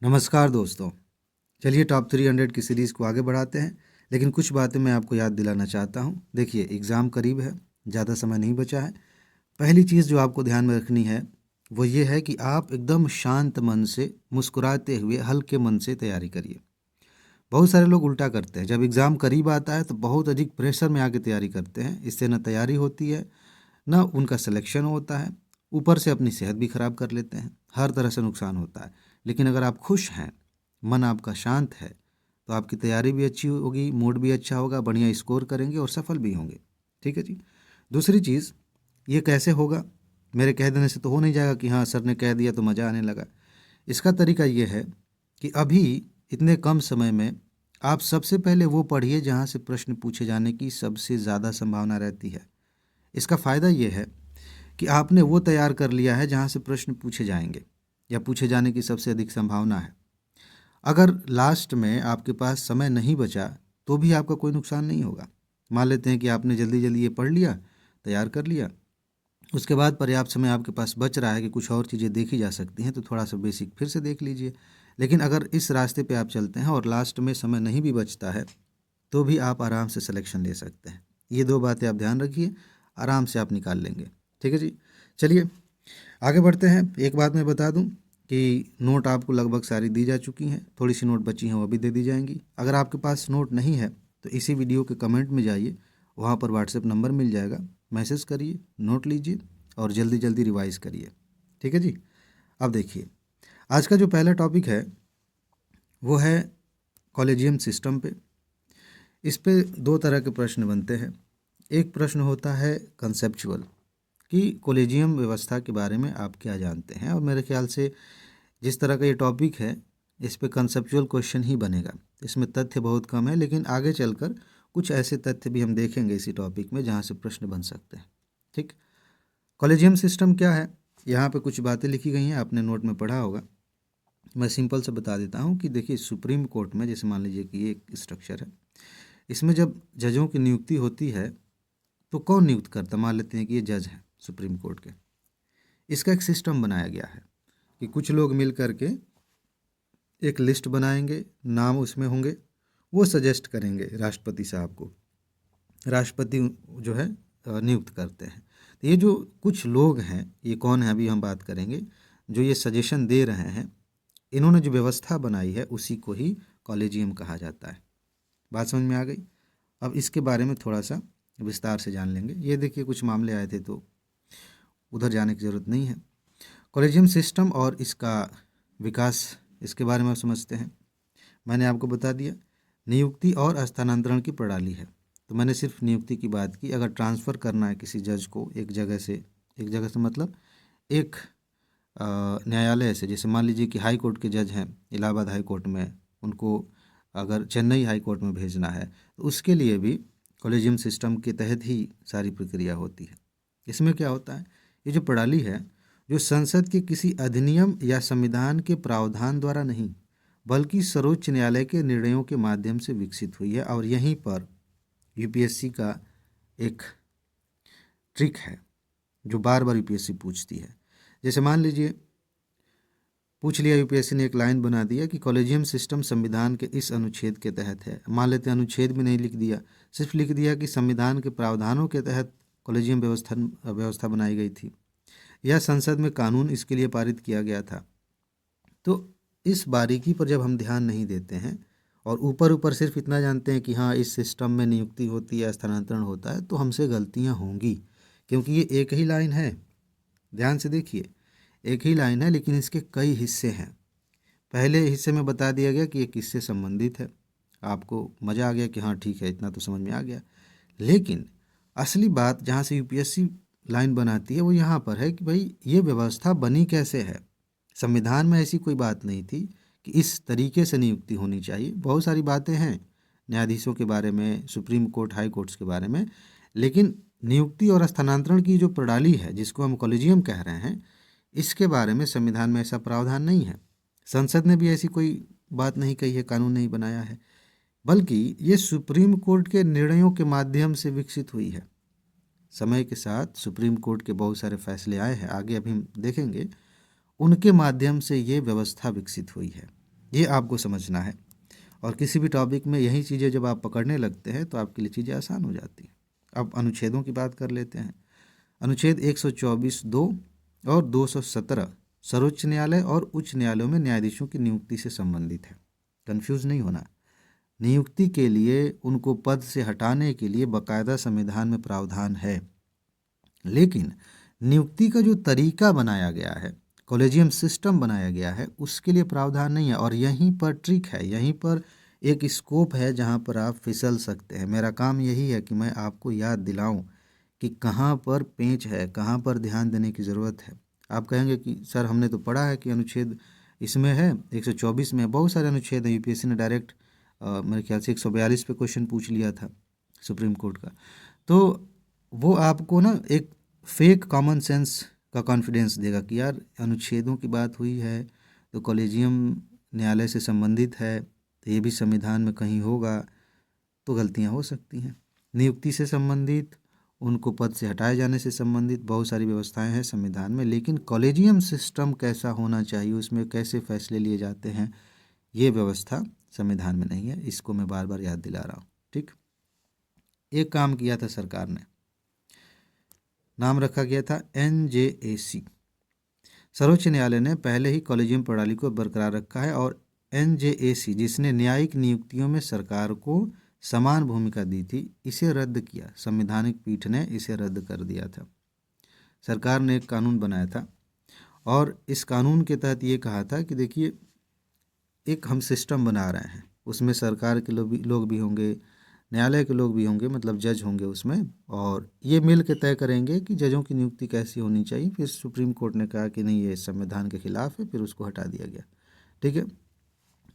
नमस्कार दोस्तों। चलिए टॉप 300 की सीरीज़ को आगे बढ़ाते हैं, लेकिन कुछ बातें मैं आपको याद दिलाना चाहता हूँ। देखिए, एग्ज़ाम करीब है, ज़्यादा समय नहीं बचा है। पहली चीज़ जो आपको ध्यान में रखनी है वो ये है कि आप एकदम शांत मन से, मुस्कुराते हुए, हल्के मन से तैयारी करिए। बहुत सारे लोग उल्टा करते हैं, जब एग्ज़ाम करीब आता है तो बहुत अधिक प्रेशर में आके तैयारी करते हैं। इससे ना तैयारी होती है, ना उनका सिलेक्शन होता है, ऊपर से अपनी सेहत भी खराब कर लेते हैं। हर तरह से नुकसान होता है। लेकिन अगर आप खुश हैं, मन आपका शांत है, तो आपकी तैयारी भी अच्छी होगी, मूड भी अच्छा होगा, बढ़िया स्कोर करेंगे और सफल भी होंगे। ठीक है जी। दूसरी चीज़, ये कैसे होगा? मेरे कह देने से तो हो नहीं जाएगा कि हाँ सर ने कह दिया तो मज़ा आने लगा। इसका तरीका ये है कि अभी इतने कम समय में आप सबसे पहले वो पढ़िए जहाँ से प्रश्न पूछे जाने की सबसे ज़्यादा संभावना रहती है। इसका फ़ायदा ये है कि आपने वो तैयार कर लिया है जहाँ से प्रश्न पूछे जाएंगे या पूछे जाने की सबसे अधिक संभावना है। अगर लास्ट में आपके पास समय नहीं बचा तो भी आपका कोई नुकसान नहीं होगा। मान लेते हैं कि आपने जल्दी जल्दी ये पढ़ लिया, तैयार कर लिया, उसके बाद पर्याप्त समय आपके पास बच रहा है कि कुछ और चीज़ें देखी जा सकती हैं, तो थोड़ा सा बेसिक फिर से देख लीजिए। लेकिन अगर इस रास्ते पे आप चलते हैं और लास्ट में समय नहीं भी बचता है तो भी आप आराम से सिलेक्शन ले सकते हैं। ये दो बातें आप ध्यान रखिए, आराम से आप निकाल लेंगे। ठीक है जी। चलिए आगे बढ़ते हैं। एक बात मैं बता दूं कि नोट आपको लगभग सारी दी जा चुकी हैं, थोड़ी सी नोट बची हैं वो भी दे दी जाएंगी। अगर आपके पास नोट नहीं है तो इसी वीडियो के कमेंट में जाइए, वहाँ पर व्हाट्सएप नंबर मिल जाएगा, मैसेज करिए, नोट लीजिए और जल्दी जल्दी रिवाइज करिए। ठीक है जी। अब देखिए, आज का जो पहला टॉपिक है वो है कॉलेजियम सिस्टम पे। इस पे दो तरह के प्रश्न बनते हैं। एक प्रश्न होता है कंसेप्चुअल, कि कॉलेजियम व्यवस्था के बारे में आप क्या जानते हैं, और मेरे ख्याल से जिस तरह का ये टॉपिक है इस पे कंसेप्चुअल क्वेश्चन ही बनेगा। इसमें तथ्य बहुत कम है, लेकिन आगे चलकर कुछ ऐसे तथ्य भी हम देखेंगे इसी टॉपिक में जहाँ से प्रश्न बन सकते हैं। ठीक। कॉलेजियम सिस्टम क्या है? यहाँ पे कुछ बातें लिखी गई हैं, आपने नोट में पढ़ा होगा। मैं सिंपल से बता देता हूँ कि देखिए, सुप्रीम कोर्ट में जैसे मान लीजिए कि ये एक स्ट्रक्चर है, इसमें जब जजों की नियुक्ति होती है तो कौन नियुक्त करता? मान लेते हैं कि ये जज हैं सुप्रीम कोर्ट के। इसका एक सिस्टम बनाया गया है कि कुछ लोग मिल करके एक लिस्ट बनाएंगे, नाम उसमें होंगे, वो सजेस्ट करेंगे राष्ट्रपति साहब को, राष्ट्रपति जो है नियुक्त करते हैं। तो ये जो कुछ लोग हैं, ये कौन है अभी हम बात करेंगे, जो ये सजेशन दे रहे हैं, इन्होंने जो व्यवस्था बनाई है उसी को ही कॉलेजियम कहा जाता है। बात समझ में आ गई? अब इसके बारे में थोड़ा सा विस्तार से जान लेंगे। ये देखिए, कुछ मामले आए थे तो उधर जाने की ज़रूरत नहीं है। कॉलेजियम सिस्टम और इसका विकास, इसके बारे में समझते हैं। मैंने आपको बता दिया नियुक्ति और स्थानांतरण की प्रणाली है, तो मैंने सिर्फ नियुक्ति की बात की। अगर ट्रांसफ़र करना है किसी जज को एक जगह से मतलब एक न्यायालय से, जैसे मान लीजिए कि हाई कोर्ट के जज हैं इलाहाबाद हाई कोर्ट में, उनको अगर चेन्नई हाई कोर्ट में भेजना है तो उसके लिए भी कॉलेजियम सिस्टम के तहत ही सारी प्रक्रिया होती है। इसमें क्या होता है, ये जो प्रणाली है, जो संसद के किसी अधिनियम या संविधान के प्रावधान द्वारा नहीं बल्कि सर्वोच्च न्यायालय के निर्णयों के माध्यम से विकसित हुई है। और यहीं पर यूपीएससी का एक ट्रिक है जो बार बार यूपीएससी पूछती है। जैसे मान लीजिए पूछ लिया यूपीएससी ने, एक लाइन बना दिया कि कॉलेजियम सिस्टम संविधान के इस अनुच्छेद के तहत है। मान लेते हैं अनुच्छेद भी नहीं लिख दिया, सिर्फ लिख दिया कि संविधान के प्रावधानों के तहत कॉलेजियम व्यवस्था बनाई गई थी, या संसद में कानून इसके लिए पारित किया गया था। तो इस बारीकी पर जब हम ध्यान नहीं देते हैं और ऊपर ऊपर सिर्फ इतना जानते हैं कि हाँ इस सिस्टम में नियुक्ति होती है, स्थानांतरण होता है, तो हमसे गलतियाँ होंगी, क्योंकि ये एक ही लाइन है। ध्यान से देखिए, एक ही लाइन है लेकिन इसके कई हिस्से हैं। पहले हिस्से में बता दिया गया कि ये किससे संबंधित है, आपको मज़ा आ गया कि हाँ ठीक है, इतना तो समझ में आ गया। लेकिन असली बात जहाँ से यूपीएससी लाइन बनाती है वो यहाँ पर है कि भाई ये व्यवस्था बनी कैसे है। संविधान में ऐसी कोई बात नहीं थी कि इस तरीके से नियुक्ति होनी चाहिए। बहुत सारी बातें हैं न्यायाधीशों के बारे में, सुप्रीम कोर्ट, हाई कोर्ट्स के बारे में, लेकिन नियुक्ति और स्थानांतरण की जो प्रणाली है जिसको हम कॉलेजियम कह रहे हैं, इसके बारे में संविधान में ऐसा प्रावधान नहीं है। संसद ने भी ऐसी कोई बात नहीं कही है, कानून नहीं बनाया है, बल्कि ये सुप्रीम कोर्ट के निर्णयों के माध्यम से विकसित हुई है। समय के साथ सुप्रीम कोर्ट के बहुत सारे फैसले आए हैं, आगे अभी हम देखेंगे, उनके माध्यम से ये व्यवस्था विकसित हुई है। ये आपको समझना है। और किसी भी टॉपिक में यही चीज़ें जब आप पकड़ने लगते हैं तो आपके लिए चीज़ें आसान हो जाती हैं। अब अनुच्छेदों की बात कर लेते हैं। अनुच्छेद 124(2) और 217 सर्वोच्च न्यायालय और उच्च न्यायालयों में न्यायाधीशों की नियुक्ति से संबंधित है। कंफ्यूज नहीं होना। नियुक्ति के लिए उनको पद से हटाने के लिए बाकायदा संविधान में प्रावधान है, लेकिन नियुक्ति का जो तरीका बनाया गया है, कॉलेजियम सिस्टम बनाया गया है, उसके लिए प्रावधान नहीं है। और यहीं पर ट्रिक है, यहीं पर एक स्कोप है जहां पर आप फिसल सकते हैं। मेरा काम यही है कि मैं आपको याद दिलाऊं कि कहाँ पर पेंच है, कहाँ पर ध्यान देने की ज़रूरत है। आप कहेंगे कि सर हमने तो पढ़ा है कि अनुच्छेद इसमें है 124 में, बहुत सारे अनुच्छेद हैं। यूपीएससी ने डायरेक्ट मेरे ख्याल से 142 पे क्वेश्चन पूछ लिया था सुप्रीम कोर्ट का। तो वो आपको ना एक फेक कॉमन सेंस का कॉन्फिडेंस देगा कि यार अनुच्छेदों की बात हुई है तो कॉलेजियम न्यायालय से संबंधित है, तो ये भी संविधान में कहीं होगा, तो गलतियां हो सकती हैं। नियुक्ति से संबंधित, उनको पद से हटाए जाने से संबंधित बहुत सारी व्यवस्थाएं हैं संविधान में, लेकिन कॉलेजियम सिस्टम कैसा होना चाहिए, उसमें कैसे फैसले लिए जाते हैं, ये व्यवस्था संविधान में नहीं है। इसको मैं बार बार याद दिला रहा हूँ। ठीक, एक काम किया था सरकार ने, नाम रखा गया था NJAC। सर्वोच्च न्यायालय ने पहले ही कॉलेजियम प्रणाली को बरकरार रखा है और NJAC, जिसने न्यायिक नियुक्तियों में सरकार को समान भूमिका दी थी, इसे रद्द किया। संवैधानिक पीठ ने इसे रद्द कर दिया था। सरकार ने एक कानून बनाया था और इस कानून के तहत ये कहा था कि देखिए, एक हम सिस्टम बना रहे हैं, उसमें सरकार के लोग भी होंगे, न्यायालय के लोग भी होंगे, मतलब जज होंगे उसमें, और ये मिल के तय करेंगे कि जजों की नियुक्ति कैसी होनी चाहिए। फिर सुप्रीम कोर्ट ने कहा कि नहीं, ये संविधान के खिलाफ है, फिर उसको हटा दिया गया। ठीक है,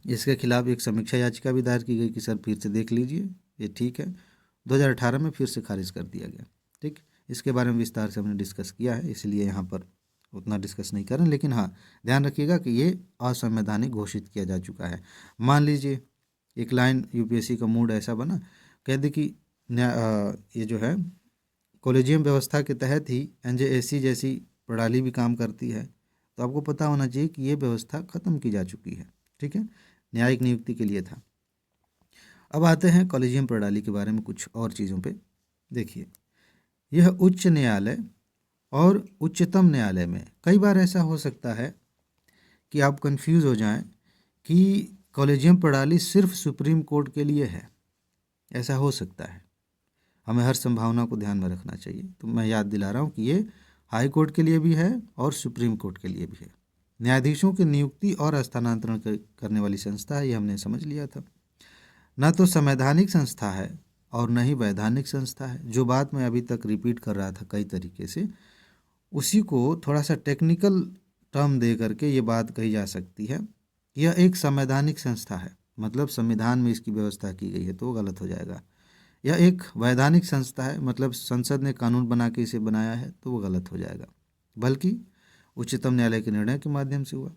इसके खिलाफ एक समीक्षा याचिका भी दायर की गई कि सर फिर से देख लीजिए, ये ठीक है। 2018 में फिर से खारिज कर दिया गया। ठीक, इसके बारे में विस्तार से हमने डिस्कस किया है, इसलिए यहाँ पर उतना डिस्कस नहीं करें, लेकिन हाँ ध्यान रखिएगा कि ये असंवैधानिक घोषित किया जा चुका है। मान लीजिए एक लाइन यूपीएससी का मूड ऐसा बना, कह दे कि ये जो है कॉलेजियम व्यवस्था के तहत ही NJAC जैसी प्रणाली भी काम करती है, तो आपको पता होना चाहिए कि ये व्यवस्था ख़त्म की जा चुकी है। ठीक है, न्यायिक नियुक्ति के लिए था। अब आते हैं कॉलेजियम प्रणाली के बारे में कुछ और चीज़ों पे। देखिए, यह उच्च न्यायालय और उच्चतम न्यायालय में कई बार ऐसा हो सकता है कि आप कंफ्यूज हो जाएं कि कॉलेजियम प्रणाली सिर्फ सुप्रीम कोर्ट के लिए है। ऐसा हो सकता है, हमें हर संभावना को ध्यान में रखना चाहिए। तो मैं याद दिला रहा हूँ कि ये हाई कोर्ट के लिए भी है और सुप्रीम कोर्ट के लिए भी है। न्यायाधीशों की नियुक्ति और स्थानांतरण करने वाली संस्था है, ये हमने समझ लिया था। न तो संवैधानिक संस्था है और न ही वैधानिक संस्था है। जो बात मैं अभी तक रिपीट कर रहा था कई तरीके से, उसी को थोड़ा सा टेक्निकल टर्म दे करके ये बात कही जा सकती है। यह एक संवैधानिक संस्था है, मतलब संविधान में इसकी व्यवस्था की गई है, तो वो गलत हो जाएगा। यह एक वैधानिक संस्था है, मतलब संसद ने कानून बना के इसे बनाया है, तो वो गलत हो जाएगा। बल्कि उच्चतम न्यायालय के निर्णय के माध्यम से हुआ,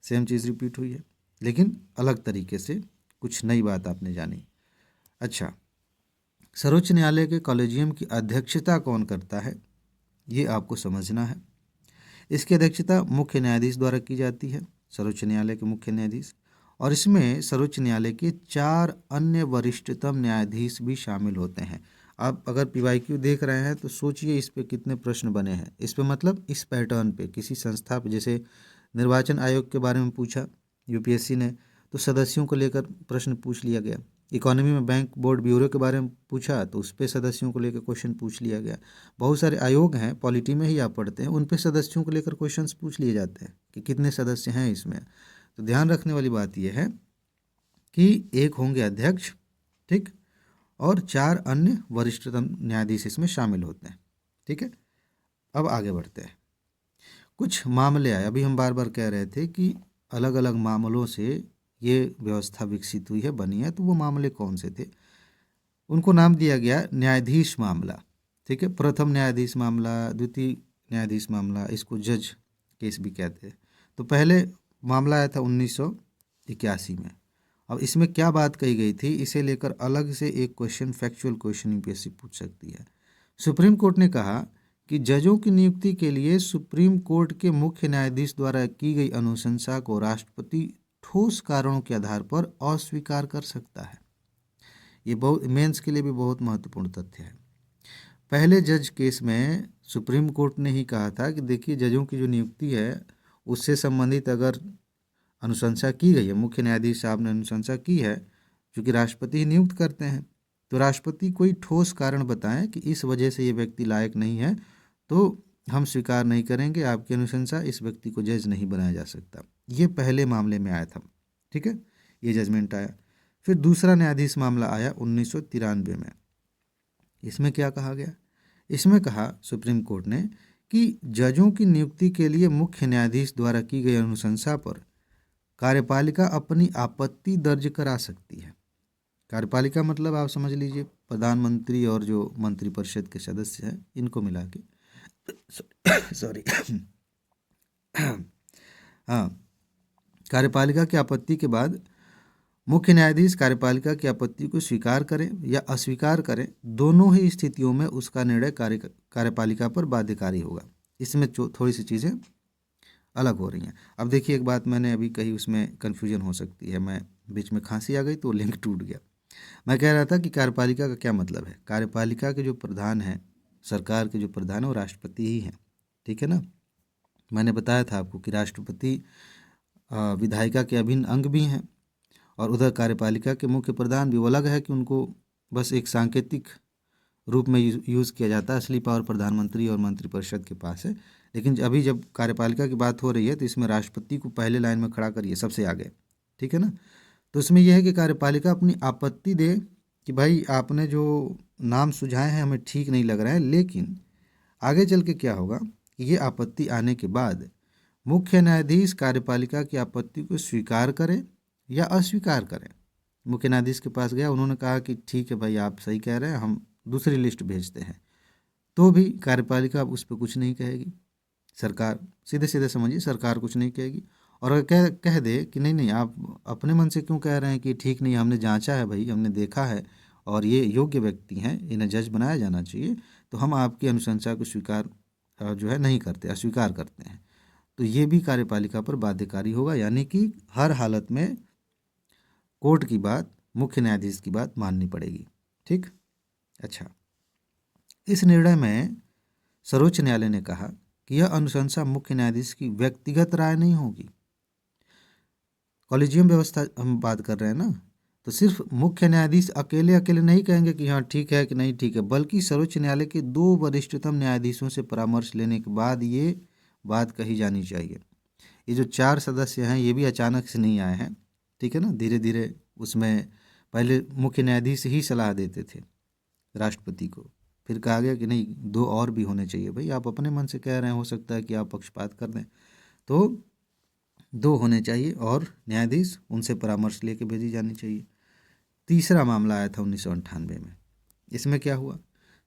सेम चीज़ रिपीट हुई है, लेकिन अलग तरीके से कुछ नई बात आपने जानी। अच्छा, सर्वोच्च न्यायालय के कॉलेजियम की अध्यक्षता कौन करता है, ये आपको समझना है। इसकी अध्यक्षता मुख्य न्यायाधीश द्वारा की जाती है, सर्वोच्च न्यायालय के मुख्य न्यायाधीश। और इसमें सर्वोच्च न्यायालय के 4 अन्य वरिष्ठतम न्यायाधीश भी शामिल होते हैं। आप अगर PYQ देख रहे हैं तो सोचिए इस पे कितने प्रश्न बने हैं। इस पे मतलब इस पैटर्न पे किसी संस्था पे, जैसे निर्वाचन आयोग के बारे में पूछा यूपीएससी ने, तो सदस्यों को लेकर प्रश्न पूछ लिया गया। इकोनॉमी में बैंक बोर्ड ब्यूरो के बारे में पूछा तो उस पर सदस्यों को लेकर क्वेश्चन पूछ लिया गया। बहुत सारे आयोग हैं, पॉलिटी में ही आप पढ़ते हैं, उन पे सदस्यों को लेकर क्वेश्चंस पूछ लिए जाते हैं कि कितने सदस्य हैं इसमें। तो ध्यान रखने वाली बात यह है कि एक होंगे अध्यक्ष, ठीक, और 4 अन्य वरिष्ठतम न्यायाधीश इसमें शामिल होते हैं। ठीक है, अब आगे बढ़ते हैं। कुछ मामले आए, अभी हम बार बार कह रहे थे कि अलग अलग मामलों से ये व्यवस्था विकसित हुई है, बनी है, तो वो मामले कौन से थे, उनको नाम दिया गया न्यायाधीश मामला। ठीक है, प्रथम न्यायाधीश मामला, द्वितीय न्यायाधीश मामला, इसको जज केस भी कहते हैं। तो पहले मामला आया था 1981 में। अब इसमें क्या बात कही गई थी, इसे लेकर अलग से एक क्वेश्चन, फैक्चुअल क्वेश्चन यूपीएससी पूछ सकती है। सुप्रीम कोर्ट ने कहा कि जजों की नियुक्ति के लिए सुप्रीम कोर्ट के मुख्य न्यायाधीश द्वारा की गई अनुशंसा को राष्ट्रपति ठोस कारणों के आधार पर अस्वीकार कर सकता है। ये बहुत मेंस के लिए भी बहुत महत्वपूर्ण तथ्य है। पहले जज केस में सुप्रीम कोर्ट ने ही कहा था कि देखिए जजों की जो नियुक्ति है उससे संबंधित अगर अनुशंसा की गई है, मुख्य न्यायाधीश साहब ने अनुशंसा की है, क्योंकि राष्ट्रपति ही नियुक्त करते हैं, तो राष्ट्रपति कोई ठोस कारण बताएं कि इस वजह से ये व्यक्ति लायक नहीं है तो हम स्वीकार नहीं करेंगे आपकी अनुशंसा, इस व्यक्ति को जज नहीं बनाया जा सकता। ये पहले मामले में आया था, ठीक है, ये जजमेंट आया। फिर दूसरा न्यायाधीश मामला आया 1993 में। इसमें क्या कहा गया? इसमें कहा सुप्रीम कोर्ट ने कि जजों की नियुक्ति के लिए मुख्य न्यायाधीश द्वारा की गई अनुशंसा पर कार्यपालिका अपनी आपत्ति दर्ज करा सकती है। कार्यपालिका मतलब आप समझ लीजिए प्रधानमंत्री और जो मंत्रिपरिषद के सदस्य हैं इनको मिला के सॉरी हाँ, कार्यपालिका की आपत्ति के बाद मुख्य न्यायाधीश कार्यपालिका की आपत्ति को स्वीकार करें या अस्वीकार करें, दोनों ही स्थितियों में उसका निर्णय कार्यपालिका पर बाध्यकारी होगा। इसमें थोड़ी सी चीज़ें अलग हो रही हैं। अब देखिए एक बात मैंने अभी कही उसमें कन्फ्यूजन हो सकती है, मैं बीच में खांसी आ गई तो लिंक टूट गया। मैं कह रहा था कि कार्यपालिका का क्या मतलब है। कार्यपालिका के जो प्रधान हैं, सरकार के जो प्रधान है वो राष्ट्रपति ही हैं, ठीक है ना। मैंने बताया था आपको कि राष्ट्रपति विधायिका के अभिन्न अंग भी हैं और उधर कार्यपालिका के मुख्य प्रधान भी। वो अलग है कि उनको बस एक सांकेतिक रूप में यूज़ किया जाता है, असली पावर प्रधानमंत्री और मंत्रिपरिषद के पास है। लेकिन अभी जब कार्यपालिका की बात हो रही है तो इसमें राष्ट्रपति को पहले लाइन में खड़ा करिए, सबसे आगे, ठीक है ना। तो इसमें यह है कि कार्यपालिका अपनी आपत्ति दे कि भाई आपने जो नाम सुझाए हैं हमें ठीक नहीं लग रहा है, लेकिन आगे चल के क्या होगा कि ये आपत्ति आने के बाद मुख्य न्यायाधीश कार्यपालिका की आपत्ति को स्वीकार करें या अस्वीकार करें। मुख्य न्यायाधीश के पास गया, उन्होंने कहा कि ठीक है भाई आप सही कह रहे हैं, हम दूसरी लिस्ट भेजते हैं, तो भी कार्यपालिका उस पर कुछ नहीं कहेगी। सरकार सीधे सीधे समझिए, सरकार कुछ नहीं कहेगी। और अगर कह दे कि नहीं नहीं आप अपने मन से क्यों कह रहे हैं कि ठीक नहीं, हमने जांचा है भाई, हमने देखा है और ये योग्य व्यक्ति हैं, इन्हें जज बनाया जाना चाहिए, तो हम आपकी अनुशंसा को स्वीकार जो है नहीं करते, अस्वीकार करते हैं, तो ये भी कार्यपालिका पर बाध्यकारी होगा। यानी कि हर हालत में कोर्ट की बात, मुख्य न्यायाधीश की बात माननी पड़ेगी, ठीक। अच्छा, इस निर्णय में सर्वोच्च न्यायालय ने कहा कि यह अनुशंसा मुख्य न्यायाधीश की व्यक्तिगत राय नहीं होगी। कॉलेजियम व्यवस्था हम बात कर रहे हैं ना, तो सिर्फ मुख्य न्यायाधीश अकेले अकेले नहीं कहेंगे कि हाँ ठीक है कि नहीं ठीक है, बल्कि सर्वोच्च न्यायालय के 2 वरिष्ठतम न्यायाधीशों से परामर्श लेने के बाद ये बात कही जानी चाहिए। ये जो 4 सदस्य हैं ये भी अचानक से नहीं आए हैं, ठीक है ना। धीरे धीरे उसमें पहले मुख्य न्यायाधीश ही सलाह देते थे राष्ट्रपति को, फिर कहा गया कि नहीं 2 और भी होने चाहिए। भाई आप अपने मन से कह रहे हैं, हो सकता है कि आप पक्षपात कर दें, तो 2 होने चाहिए और न्यायाधीश उनसे परामर्श लेके भेजी जानी चाहिए। तीसरा मामला आया था 1998 में। इसमें क्या हुआ?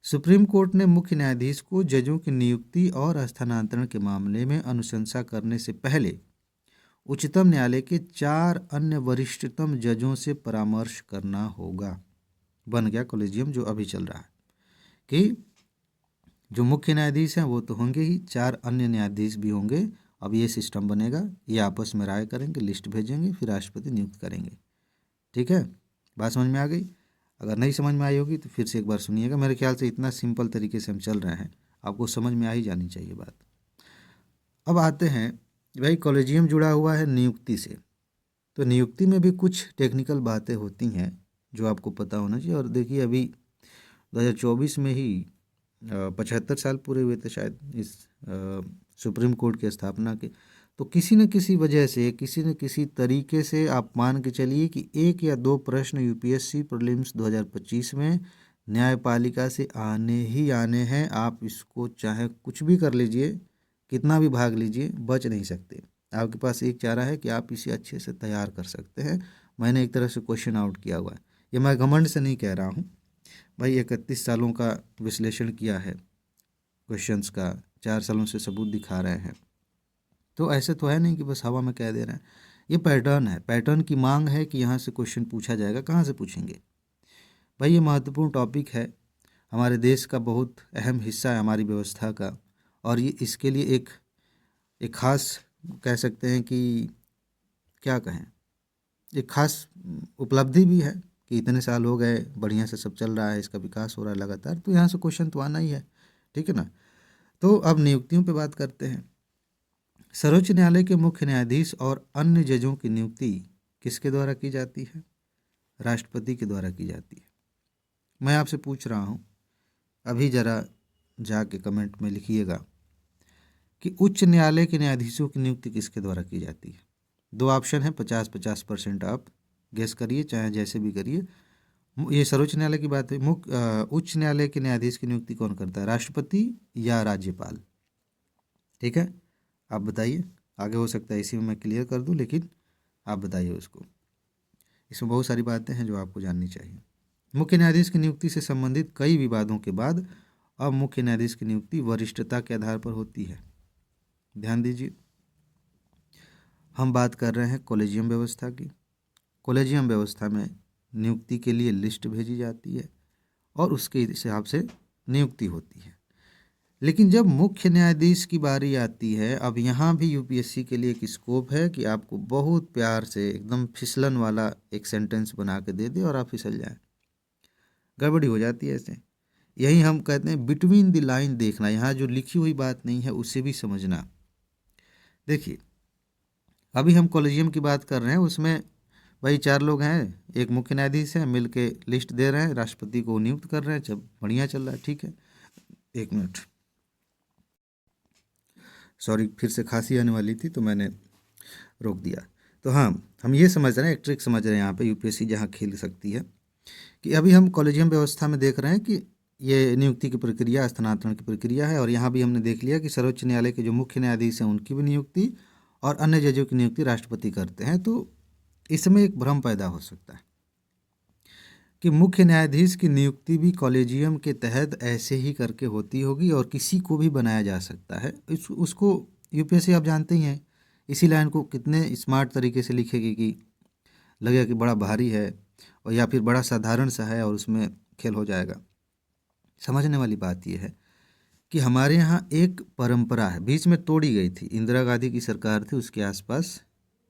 सुप्रीम कोर्ट ने मुख्य न्यायाधीश को जजों की नियुक्ति और स्थानांतरण के मामले में अनुशंसा करने से पहले उच्चतम न्यायालय के 4 अन्य वरिष्ठतम जजों से परामर्श करना होगा। बन गया कॉलेजियम जो अभी चल रहा है कि जो मुख्य न्यायाधीश हैं वो तो होंगे ही, 4 अन्य न्यायाधीश भी होंगे। अब ये सिस्टम बनेगा, ये आपस में राय करेंगे, लिस्ट भेजेंगे, फिर राष्ट्रपति नियुक्त करेंगे, ठीक है। बात समझ में आ गई? अगर नहीं समझ में आई होगी तो फिर से एक बार सुनिएगा। मेरे ख्याल से इतना सिंपल तरीके से हम चल रहे हैं, आपको समझ में आ ही जानी चाहिए बात। अब आते हैं, भाई कॉलेजियम जुड़ा हुआ है नियुक्ति से, तो नियुक्ति में भी कुछ टेक्निकल बातें होती हैं जो आपको पता होना चाहिए। और देखिए अभी 2024 में ही 75 साल पूरे हुए थे शायद इस सुप्रीम कोर्ट की स्थापना के। तो किसी न किसी वजह से, किसी न किसी तरीके से आप मान के चलिए कि 1 या 2 प्रश्न यूपीएससी प्रीलिम्स 2025 में न्यायपालिका से आने ही आने हैं। आप इसको चाहे कुछ भी कर लीजिए, कितना भी भाग लीजिए, बच नहीं सकते। आपके पास एक चारा है कि आप इसे अच्छे से तैयार कर सकते हैं। मैंने एक तरह से क्वेश्चन आउट किया हुआ है, ये मैं घमंड से नहीं कह रहा हूँ भाई। 31 सालों का विश्लेषण किया है क्वेश्चंस का, 4 सालों से सबूत दिखा रहे हैं, तो ऐसे तो है नहीं कि बस हवा में कह दे रहे हैं। ये पैटर्न है, पैटर्न की मांग है कि यहाँ से क्वेश्चन पूछा जाएगा। कहाँ से पूछेंगे भाई? ये महत्वपूर्ण टॉपिक है, हमारे देश का बहुत अहम हिस्सा है हमारी व्यवस्था का, और ये इसके लिए एक खास कह सकते हैं कि क्या कहें, एक खास उपलब्धि भी है कि इतने साल हो गए, बढ़िया से सब चल रहा है, इसका विकास हो रहा है लगातार, तो यहाँ से क्वेश्चन तो आना ही है, ठीक है ना। तो अब नियुक्तियों पे बात करते हैं। सर्वोच्च न्यायालय के मुख्य न्यायाधीश और अन्य जजों की नियुक्ति किसके द्वारा की जाती है? राष्ट्रपति के द्वारा की जाती है। मैं आपसे पूछ रहा हूँ, अभी ज़रा जाके कमेंट में लिखिएगा कि उच्च न्यायालय के न्यायाधीशों की नियुक्ति किसके द्वारा की जाती है। दो ऑप्शन है, 50-50% आप गेस करिए, चाहे जैसे भी करिए। ये सर्वोच्च न्यायालय की बात है। उच्च न्यायालय के न्यायाधीश की नियुक्ति कौन करता है, राष्ट्रपति या राज्यपाल? ठीक है, आप बताइए। आगे हो सकता है इसी में मैं क्लियर कर दूं, लेकिन आप बताइए उसको। इसमें बहुत सारी बातें हैं जो आपको जाननी चाहिए। मुख्य न्यायाधीश की नियुक्ति से संबंधित कई विवादों के बाद अब मुख्य न्यायाधीश की नियुक्ति वरिष्ठता के आधार पर होती है। ध्यान दीजिए, हम बात कर रहे हैं कॉलेजियम व्यवस्था की। कॉलेजियम व्यवस्था में नियुक्ति के लिए लिस्ट भेजी जाती है और उसके हिसाब से नियुक्ति होती है। लेकिन जब मुख्य न्यायाधीश की बारी आती है, अब यहाँ भी यूपीएससी के लिए एक स्कोप है कि आपको बहुत प्यार से एकदम फिसलन वाला एक सेंटेंस बना के दे दे और आप फिसल जाएं। गड़बड़ी हो जाती है ऐसे। यही हम कहते हैं बिटवीन द लाइन देखना, यहाँ जो लिखी हुई बात नहीं है उसे भी समझना। देखिए, अभी हम कॉलेजियम की बात कर रहे हैं, उसमें भाई 4 लोग हैं, एक मुख्य न्यायाधीश है, मिल के लिस्ट दे रहे हैं, राष्ट्रपति को नियुक्त कर रहे हैं, जब बढ़िया चल रहा है, ठीक है। एक मिनट, सॉरी, फिर से खांसी आने वाली थी तो मैंने रोक दिया। तो हाँ, हम ये समझ रहे हैं, एक ट्रिक समझ रहे हैं यहाँ पे यूपीएससी जहाँ खेल सकती है, कि अभी हम कॉलेजियम व्यवस्था में देख रहे हैं कि ये नियुक्ति की प्रक्रिया, स्थानांतरण की प्रक्रिया है। और यहाँ भी हमने देख लिया कि सर्वोच्च न्यायालय के जो मुख्य न्यायाधीश हैं उनकी भी नियुक्ति और अन्य जजों की नियुक्ति राष्ट्रपति करते हैं। तो इसमें एक भ्रम पैदा हो सकता है कि मुख्य न्यायाधीश की नियुक्ति भी कॉलेजियम के तहत ऐसे ही करके होती होगी और किसी को भी बनाया जा सकता है। उसको यूपीएससी आप जानते ही हैं, इसी लाइन को कितने स्मार्ट तरीके से लिखेगी कि लगेगा कि बड़ा भारी है और या फिर बड़ा साधारण सा है और उसमें खेल हो जाएगा। समझने वाली बात यह है कि हमारे यहाँ एक परंपरा है, बीच में तोड़ी गई थी, इंदिरा गांधी की सरकार थी उसके आसपास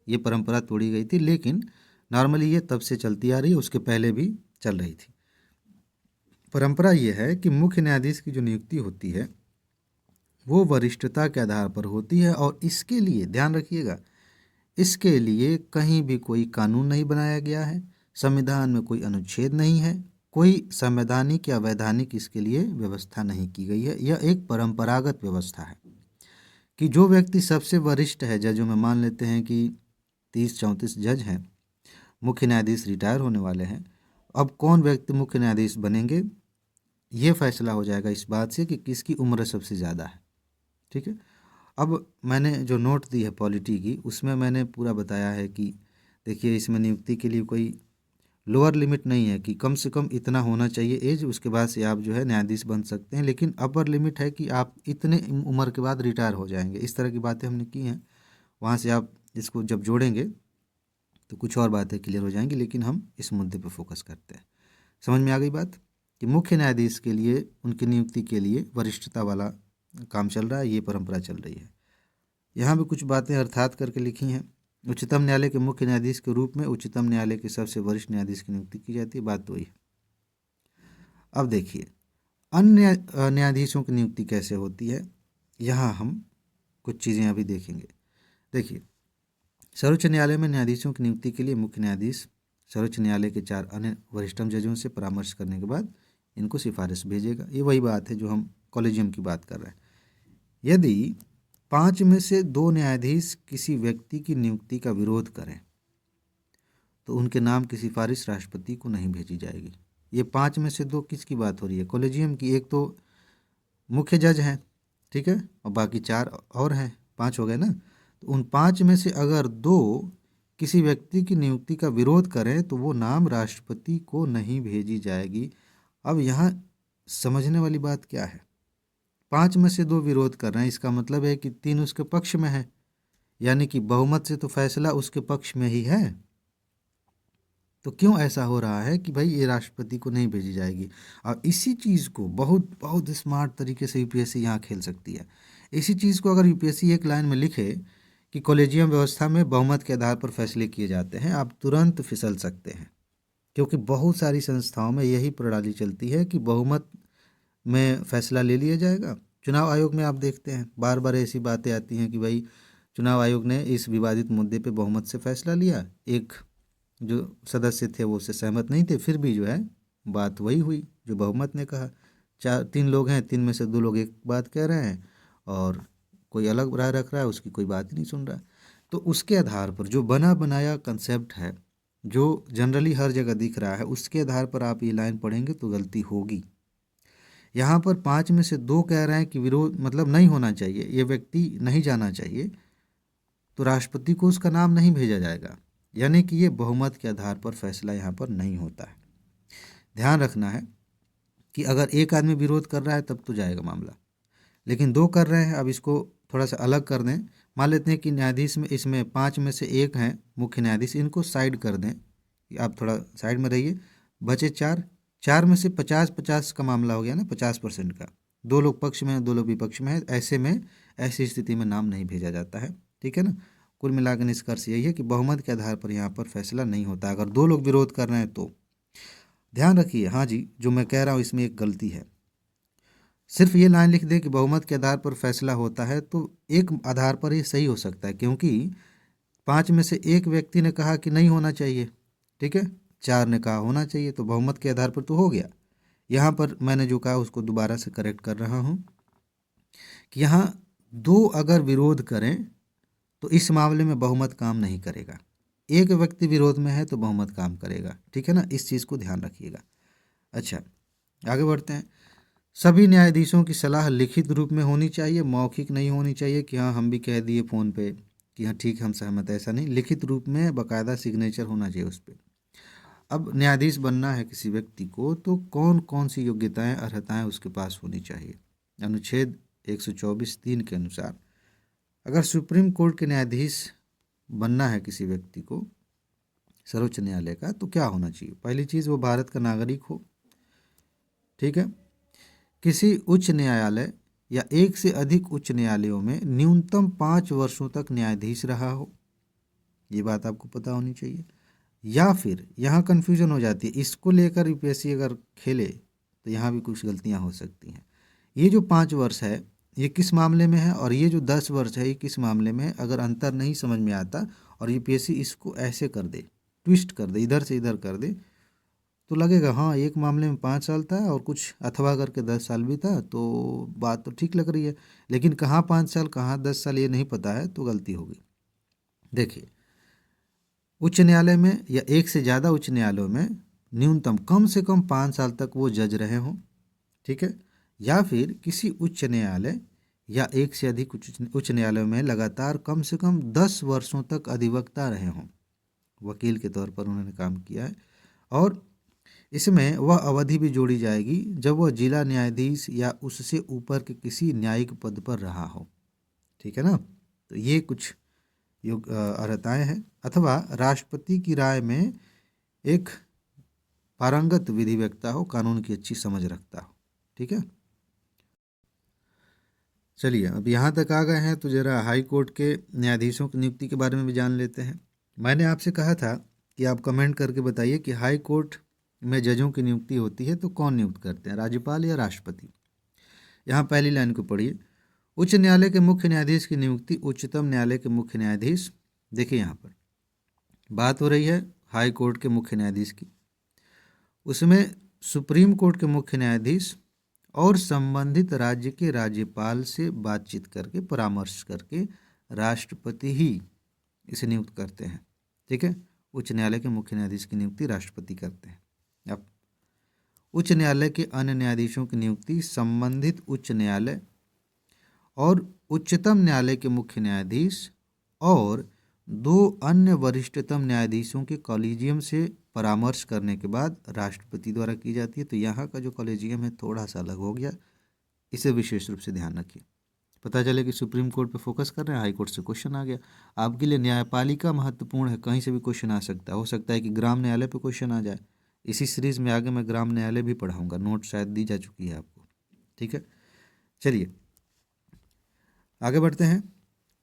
ये परंपरा तोड़ी गई थी, लेकिन नॉर्मली ये तब से चलती आ रही है, उसके पहले भी चल रही थी। परंपरा ये है कि मुख्य न्यायाधीश की जो नियुक्ति होती है वो वरिष्ठता के आधार पर होती है और इसके लिए ध्यान रखिएगा, इसके लिए कहीं भी कोई कानून नहीं बनाया गया है, संविधान में कोई अनुच्छेद नहीं है, कोई संवैधानिक या वैधानिक इसके लिए व्यवस्था नहीं की गई है। यह एक परंपरागत व्यवस्था है कि जो व्यक्ति सबसे वरिष्ठ है जजों में, मान लेते हैं कि 30-34 जज हैं, मुख्य न्यायाधीश रिटायर होने वाले हैं, अब कौन व्यक्ति मुख्य न्यायाधीश बनेंगे ये फैसला हो जाएगा इस बात से कि किसकी उम्र सबसे ज़्यादा है, ठीक है। अब मैंने जो नोट दी है पॉलिटी की, उसमें मैंने पूरा बताया है कि देखिए, इसमें नियुक्ति के लिए कोई लोअर लिमिट नहीं है कि कम से कम इतना होना चाहिए एज, उसके बाद से आप जो है न्यायाधीश बन सकते हैं, लेकिन अपर लिमिट है कि आप इतने उम्र के बाद रिटायर हो जाएंगे। इस तरह की बातें हमने की हैं, वहाँ से आप इसको जब जोड़ेंगे तो कुछ और बातें क्लियर हो जाएंगी, लेकिन हम इस मुद्दे पर फोकस करते हैं। समझ में आ गई बात कि मुख्य न्यायाधीश के लिए, उनकी नियुक्ति के लिए वरिष्ठता वाला काम चल रहा है, ये परंपरा चल रही है। यहाँ भी कुछ बातें अर्थात करके लिखी हैं। उच्चतम न्यायालय के मुख्य न्यायाधीश के रूप में उच्चतम न्यायालय के सबसे वरिष्ठ न्यायाधीश की नियुक्ति की जाती है, बात तो वही है। अब देखिए, अन्य न्यायाधीशों की नियुक्ति कैसे होती है, यहाँ हम कुछ चीज़ें अभी देखेंगे। देखिए, सर्वोच्च न्यायालय में न्यायाधीशों की नियुक्ति के लिए मुख्य न्यायाधीश सर्वोच्च न्यायालय के 4 अन्य वरिष्ठतम जजों से परामर्श करने के बाद इनको सिफारिश भेजेगा। ये वही बात है जो हम कॉलेजियम की बात कर रहे हैं। यदि 5 में से 2 न्यायाधीश किसी व्यक्ति की नियुक्ति का विरोध करें तो उनके नाम की सिफारिश राष्ट्रपति को नहीं भेजी जाएगी। ये 5 में से 2 किसकी बात हो रही है, कॉलेजियम की। एक तो मुख्य जज हैं, ठीक है, और बाकी 4 और हैं, 5 हो गए ना। तो उन 5 में से अगर 2 किसी व्यक्ति की नियुक्ति का विरोध करें तो वो नाम राष्ट्रपति को नहीं भेजी जाएगी। अब यहाँ समझने वाली बात क्या है, 5 में से 2 विरोध कर रहे हैं, इसका मतलब है कि 3 उसके पक्ष में है, यानी कि बहुमत से तो फैसला उसके पक्ष में ही है। तो क्यों ऐसा हो रहा है कि भाई ये राष्ट्रपति को नहीं भेजी जाएगी। और इसी चीज़ को बहुत बहुत स्मार्ट तरीके से यूपीएससी यहाँ खेल सकती है। इसी चीज़ को अगर यूपीएससी एक लाइन में लिखे कि कॉलेजियम व्यवस्था में बहुमत के आधार पर फैसले किए जाते हैं, आप तुरंत फिसल सकते हैं, क्योंकि बहुत सारी संस्थाओं में यही प्रणाली चलती है कि बहुमत में फैसला ले लिया जाएगा। चुनाव आयोग में आप देखते हैं बार बार ऐसी बातें आती हैं कि भाई चुनाव आयोग ने इस विवादित मुद्दे पे बहुमत से फैसला लिया, एक जो सदस्य थे वो उससे सहमत नहीं थे, फिर भी जो है बात वही हुई जो बहुमत ने कहा। तीन लोग हैं, तीन में से दो लोग एक बात कह रहे हैं और कोई अलग राय रख रहा है, उसकी कोई बात ही नहीं सुन रहा। तो उसके आधार पर जो बना बनाया कंसेप्ट है, जो जनरली हर जगह दिख रहा है, उसके आधार पर आप ये लाइन पढ़ेंगे तो गलती होगी। यहाँ पर 5 में से 2 कह रहे हैं कि विरोध मतलब नहीं होना चाहिए, ये व्यक्ति नहीं जाना चाहिए, तो राष्ट्रपति को उसका नाम नहीं भेजा जाएगा, यानी कि ये बहुमत के आधार पर फैसला यहाँ पर नहीं होता है। ध्यान रखना है कि अगर एक आदमी विरोध कर रहा है तब तो जाएगा मामला, लेकिन 2 कर रहे हैं, अब इसको थोड़ा सा अलग कर दें। मान लेते हैं कि न्यायाधीश में इसमें 5 में से 1 हैं मुख्य न्यायाधीश, इनको साइड कर दें कि आप थोड़ा साइड में रहिए, बचे 4, 4 में से 50-50 का मामला हो गया ना, 50% का, 2 लोग पक्ष में हैं 2 लोग विपक्ष में हैं, ऐसे में ऐसी स्थिति में नाम नहीं भेजा जाता है, ठीक है ना। कुल मिलाकर निष्कर्ष यही है कि बहुमत के आधार पर यहाँ पर फैसला नहीं होता। अगर 2 लोग विरोध कर रहे हैं तो ध्यान रखिए, हाँ जी, जो मैं कह रहा हूँ इसमें एक गलती है। सिर्फ ये लाइन लिख दे कि बहुमत के आधार पर फैसला होता है तो एक आधार पर ये सही हो सकता है, क्योंकि 5 में से 1 व्यक्ति ने कहा कि नहीं होना चाहिए, ठीक है, 4 ने कहा होना चाहिए, तो बहुमत के आधार पर तो हो गया। यहाँ पर मैंने जो कहा उसको दोबारा से करेक्ट कर रहा हूँ कि यहाँ 2 अगर विरोध करें तो इस मामले में बहुमत काम नहीं करेगा, एक व्यक्ति विरोध में है तो बहुमत काम करेगा, ठीक है ना, इस चीज़ को ध्यान रखिएगा। अच्छा, आगे बढ़ते हैं। सभी न्यायाधीशों की सलाह लिखित रूप में होनी चाहिए, मौखिक नहीं होनी चाहिए कि हाँ हम भी कह दिए फ़ोन पे कि हाँ ठीक हम सहमत, ऐसा नहीं, लिखित रूप में बाकायदा सिग्नेचर होना चाहिए उस पर। अब न्यायाधीश बनना है किसी व्यक्ति को तो कौन कौन सी योग्यताएं अर्हताएं उसके पास होनी चाहिए। अनुच्छेद 124(3) के अनुसार अगर सुप्रीम कोर्ट के न्यायाधीश बनना है किसी व्यक्ति को सर्वोच्च न्यायालय का, तो क्या होना चाहिए। पहली चीज़, वो भारत का नागरिक हो, ठीक है, किसी उच्च न्यायालय या एक से अधिक उच्च न्यायालयों में न्यूनतम 5 वर्षों तक न्यायाधीश रहा हो, ये बात आपको पता होनी चाहिए। या फिर यहाँ कन्फ्यूजन हो जाती है, इसको लेकर यूपीएससी अगर खेले तो यहाँ भी कुछ गलतियाँ हो सकती हैं। ये जो 5 वर्ष है ये किस मामले में है और ये जो 10 वर्ष है ये किस मामले में है, अगर अंतर नहीं समझ में आता और यूपीएससी इसको ऐसे कर दे, ट्विस्ट कर दे, इधर से इधर कर दे, तो लगेगा हाँ एक मामले में 5 साल था और कुछ अथवा करके 10 साल भी था, तो बात तो ठीक लग रही है, लेकिन कहाँ 5 साल कहाँ 10 साल ये नहीं पता है, तो गलती होगी। देखिए, उच्च न्यायालय में या एक से ज़्यादा उच्च न्यायालयों में न्यूनतम कम से कम 5 साल तक वो जज रहे हों, ठीक है, या फिर किसी उच्च न्यायालय या एक से अधिक उच्च न्यायालयों में लगातार कम से कम 10 वर्षों तक अधिवक्ता रहे हों, वकील के तौर पर उन्होंने काम किया है, और इसमें वह अवधि भी जोड़ी जाएगी जब वह जिला न्यायाधीश या उससे ऊपर के किसी न्यायिक पद पर रहा हो, ठीक है ना। तो ये कुछ अर्हताएँ हैं। अथवा राष्ट्रपति की राय में एक पारंगत विधिवेत्ता हो, कानून की अच्छी समझ रखता हो, ठीक है। चलिए अब यहाँ तक आ गए हैं तो ज़रा हाई कोर्ट के न्यायाधीशों की नियुक्ति के बारे में भी जान लेते हैं। मैंने आपसे कहा था कि आप कमेंट करके बताइए कि हाई कोर्ट में जजों की नियुक्ति होती है तो कौन नियुक्त करते हैं, राज्यपाल या राष्ट्रपति। यहाँ पहली लाइन को पढ़िए, उच्च न्यायालय के मुख्य न्यायाधीश की नियुक्ति उच्चतम न्यायालय के मुख्य न्यायाधीश, देखिए यहाँ पर बात हो रही है हाई कोर्ट के मुख्य न्यायाधीश की, उसमें सुप्रीम कोर्ट के मुख्य न्यायाधीश और संबंधित राज्य के राज्यपाल से बातचीत करके परामर्श करके राष्ट्रपति ही इसे नियुक्त करते हैं, ठीक है। उच्च न्यायालय के मुख्य न्यायाधीश की नियुक्ति राष्ट्रपति करते हैं। अब उच्च न्यायालय के अन्य न्यायाधीशों की नियुक्ति संबंधित उच्च न्यायालय और उच्चतम न्यायालय के मुख्य न्यायाधीश और 2 अन्य वरिष्ठतम न्यायाधीशों के कॉलेजियम से परामर्श करने के बाद राष्ट्रपति द्वारा की जाती है। तो यहाँ का जो कॉलेजियम है थोड़ा सा अलग हो गया, इसे विशेष रूप से ध्यान रखिए। पता चले कि सुप्रीम कोर्ट पे फोकस कर रहे हैं, हाई कोर्ट से क्वेश्चन आ गया, आपके लिए न्यायपालिका महत्वपूर्ण है, कहीं से भी क्वेश्चन आ सकता है। हो सकता है कि ग्राम न्यायालय पे क्वेश्चन आ जाए, इसी सीरीज़ में आगे मैं ग्राम न्यायालय भी पढ़ाऊँगा, नोट शायद दी जा चुकी है आपको, ठीक है। चलिए आगे बढ़ते हैं।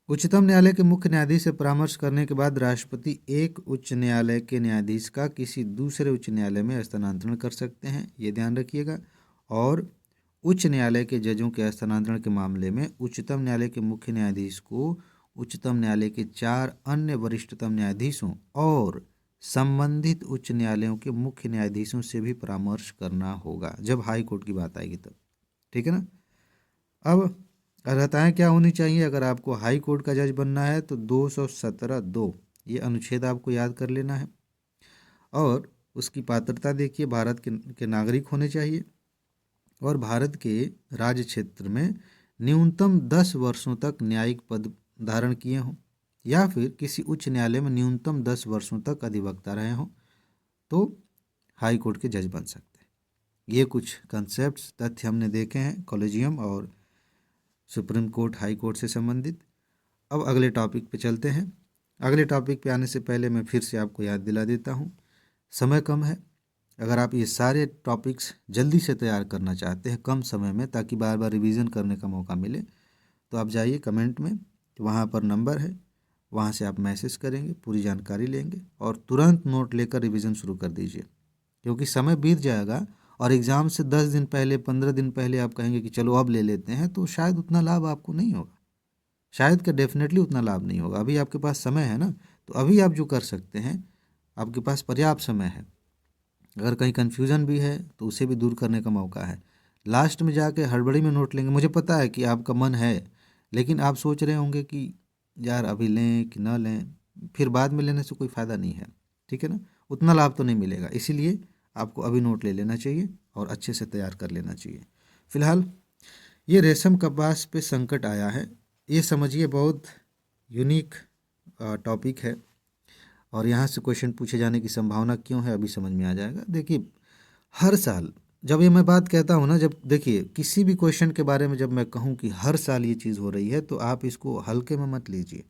उच्चतम न्यायालय के मुख्य न्यायाधीश से परामर्श करने के बाद राष्ट्रपति एक उच्च न्यायालय के न्यायाधीश का किसी दूसरे उच्च न्यायालय में स्थानांतरण कर सकते हैं, ये ध्यान रखिएगा। और उच्च न्यायालय के जजों के स्थानांतरण के मामले में उच्चतम न्यायालय के मुख्य न्यायाधीश को उच्चतम न्यायालय के 4 अन्य वरिष्ठतम न्यायाधीशों और संबंधित उच्च न्यायालयों के मुख्य न्यायाधीशों से भी परामर्श करना होगा, जब हाई कोर्ट की बात आएगी तब। ठीक है ना। अब अर्हताएँ क्या होनी चाहिए? अगर आपको हाई कोर्ट का जज बनना है तो 217(2) ये अनुच्छेद आपको याद कर लेना है। और उसकी पात्रता देखिए, भारत के नागरिक होने चाहिए और भारत के राज्य क्षेत्र में न्यूनतम 10 वर्षों तक न्यायिक पद धारण किए हों या फिर किसी उच्च न्यायालय में न्यूनतम 10 वर्षों तक अधिवक्ता रहे हों तो हाई कोर्ट के जज बन सकते हैं। ये कुछ कंसेप्ट्स, तथ्य हमने देखे हैं कॉलेजियम और सुप्रीम कोर्ट, हाई कोर्ट से संबंधित। अब अगले टॉपिक पे चलते हैं। अगले टॉपिक पे आने से पहले मैं फिर से आपको याद दिला देता हूँ, समय कम है। अगर आप ये सारे टॉपिक्स जल्दी से तैयार करना चाहते हैं कम समय में, ताकि बार बार रिवीजन करने का मौका मिले, तो आप जाइए कमेंट में, वहाँ पर नंबर है, वहाँ से आप मैसेज करेंगे, पूरी जानकारी लेंगे और तुरंत नोट लेकर रिवीजन शुरू कर दीजिए। क्योंकि समय बीत जाएगा और एग्ज़ाम से 10 दिन पहले, 15 दिन पहले आप कहेंगे कि चलो अब ले लेते हैं, तो शायद उतना लाभ आपको नहीं होगा। शायद क्या, डेफिनेटली उतना लाभ नहीं होगा। अभी आपके पास समय है ना, तो अभी आप जो कर सकते हैं, आपके पास पर्याप्त समय है। अगर कहीं कन्फ्यूज़न भी है तो उसे भी दूर करने का मौका है। लास्ट में जाके हड़बड़ी में नोट लेंगे, मुझे पता है कि आपका मन है, लेकिन आप सोच रहे होंगे कि यार अभी लें कि ना लें, फिर बाद में लेने से कोई फ़ायदा नहीं है। ठीक है ना, उतना लाभ तो नहीं मिलेगा। इसीलिए आपको अभी नोट ले लेना चाहिए और अच्छे से तैयार कर लेना चाहिए। फिलहाल ये रेशम कपास पे संकट आया है, ये समझिए बहुत यूनिक टॉपिक है और यहाँ से क्वेश्चन पूछे जाने की संभावना क्यों है अभी समझ में आ जाएगा। देखिए, हर साल जब ये मैं बात कहता हूँ ना, जब देखिए किसी भी क्वेश्चन के बारे में जब मैं कहूँ कि हर साल ये चीज़ हो रही है, तो आप इसको हल्के में मत लीजिए।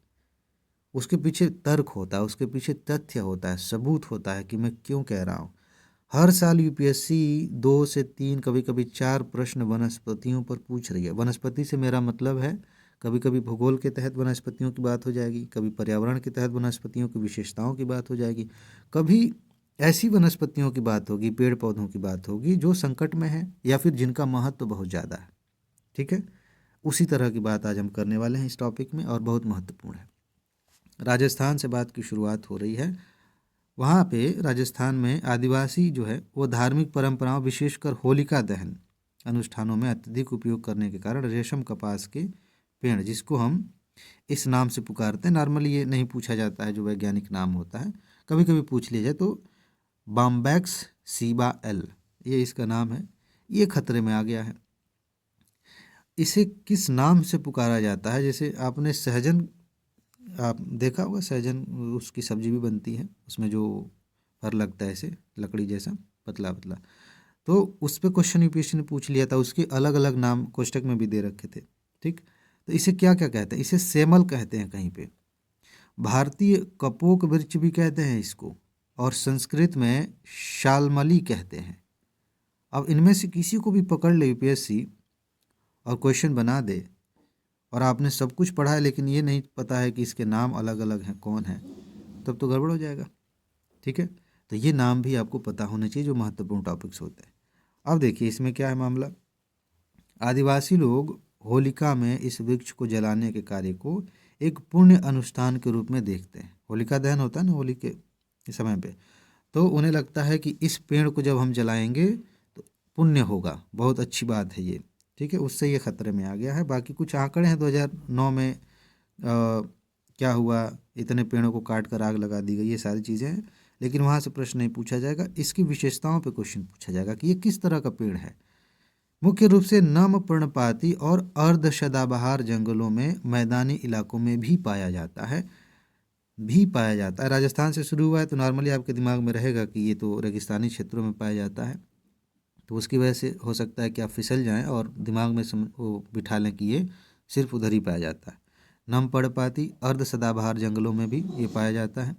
उसके पीछे तर्क होता है, उसके पीछे तथ्य होता है, सबूत होता है कि मैं क्यों कह रहा हूँ। हर साल यूपीएससी 2 से 3, कभी कभी 4 प्रश्न वनस्पतियों पर पूछ रही है। वनस्पति से मेरा मतलब है, कभी कभी भूगोल के तहत वनस्पतियों की बात हो जाएगी, कभी पर्यावरण के तहत वनस्पतियों की विशेषताओं की बात हो जाएगी, कभी ऐसी वनस्पतियों की बात होगी, पेड़ पौधों की बात होगी जो संकट में है या फिर जिनका महत्व बहुत ज़्यादा है। ठीक है, उसी तरह की बात आज हम करने वाले हैं इस टॉपिक में और बहुत महत्वपूर्ण है। राजस्थान से बात की शुरुआत हो रही है। वहाँ पे राजस्थान में आदिवासी जो है वो धार्मिक परंपराओं, विशेषकर होलिका दहन अनुष्ठानों में अत्यधिक उपयोग करने के कारण रेशम कपास के पेड़, जिसको हम इस नाम से पुकारते हैं, नॉर्मली ये नहीं पूछा जाता है जो वैज्ञानिक नाम होता है, कभी कभी पूछ लिया जाए, तो बाम्बैक्स सीबा एल, ये इसका नाम है, ये खतरे में आ गया है। इसे किस नाम से पुकारा जाता है? जैसे आपने सहजन, आप देखा होगा सहजन, उसकी सब्जी भी बनती है, उसमें जो फर लगता है ऐसे लकड़ी जैसा पतला पतला, तो उस पे क्वेश्चन यूपीएससी ने पूछ लिया था, उसके अलग अलग नाम कोष्टक में भी दे रखे थे। ठीक, तो इसे क्या क्या कहते हैं? इसे सेमल कहते हैं कहीं पे, भारतीय कपोक वृक्ष भी कहते हैं इसको, और संस्कृत में शालमली कहते हैं। अब इनमें से किसी को भी पकड़ ले यूपीएससी और क्वेश्चन बना दे, और आपने सब कुछ पढ़ा है लेकिन ये नहीं पता है कि इसके नाम अलग अलग हैं, कौन है, तब तो गड़बड़ हो जाएगा। ठीक है, तो ये नाम भी आपको पता होने चाहिए जो महत्वपूर्ण टॉपिक्स होते हैं। अब देखिए इसमें क्या है मामला। आदिवासी लोग होलिका में इस वृक्ष को जलाने के कार्य को एक पुण्य अनुष्ठान के रूप में देखते हैं। होलिका दहन होता है ना होली के समय पे, तो उन्हें लगता है कि इस पेड़ को जब हम जलाएंगे तो पुण्य होगा, बहुत अच्छी बात है ये। ठीक है, उससे ये खतरे में आ गया है। बाकी कुछ आंकड़े हैं 2009 में क्या हुआ, इतने पेड़ों को काट कर आग लगा दी गई, ये सारी चीज़ें हैं, लेकिन वहाँ से प्रश्न नहीं पूछा जाएगा, इसकी विशेषताओं पे क्वेश्चन पूछा जाएगा कि ये किस तरह का पेड़ है। मुख्य रूप से नम पर्णपाती और अर्ध सदाबहार जंगलों में, मैदानी इलाकों में भी पाया जाता है, राजस्थान से शुरू हुआ है तो नॉर्मली आपके दिमाग में रहेगा कि ये तो रेगिस्तानी क्षेत्रों में पाया जाता है, तो उसकी वजह से हो सकता है कि आप फिसल जाएं और दिमाग में वो बिठा लें कि ये सिर्फ उधर ही पाया जाता है। नम पर्णपाती अर्ध सदाबहार जंगलों में भी ये पाया जाता है।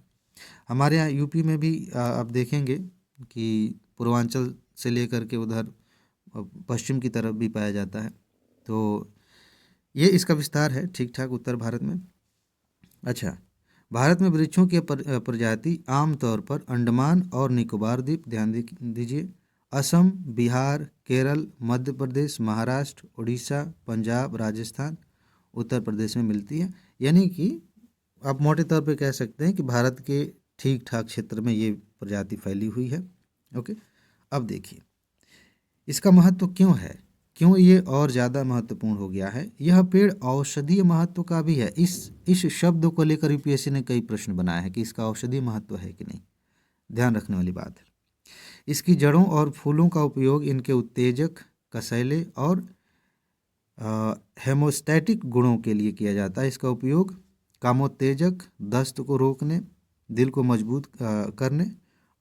हमारे यहाँ यूपी में भी आप देखेंगे कि पूर्वांचल से लेकर के उधर पश्चिम की तरफ भी पाया जाता है, तो ये इसका विस्तार है ठीक ठाक उत्तर भारत में। अच्छा, भारत में वृक्षों की प्रजाति आमतौर पर अंडमान और निकोबार द्वीप, ध्यान दीजिए, असम, बिहार, केरल, मध्य प्रदेश, महाराष्ट्र, उड़ीसा, पंजाब, राजस्थान, उत्तर प्रदेश में मिलती है। यानी कि आप मोटे तौर पे कह सकते हैं कि भारत के ठीक ठाक क्षेत्र में ये प्रजाति फैली हुई है। ओके, अब देखिए इसका महत्व क्यों है, क्यों ये और ज़्यादा महत्वपूर्ण हो गया है। यह पेड़ औषधीय महत्व का भी है। इस शब्द को लेकर यूपीएससी ने कई प्रश्न बनाए हैं कि इसका औषधीय महत्व है कि नहीं, ध्यान रखने वाली बात है। इसकी जड़ों और फूलों का उपयोग इनके उत्तेजक, कसैले और हेमोस्टैटिक गुणों के लिए किया जाता है। इसका उपयोग कामोत्तेजक, दस्त को रोकने, दिल को मजबूत करने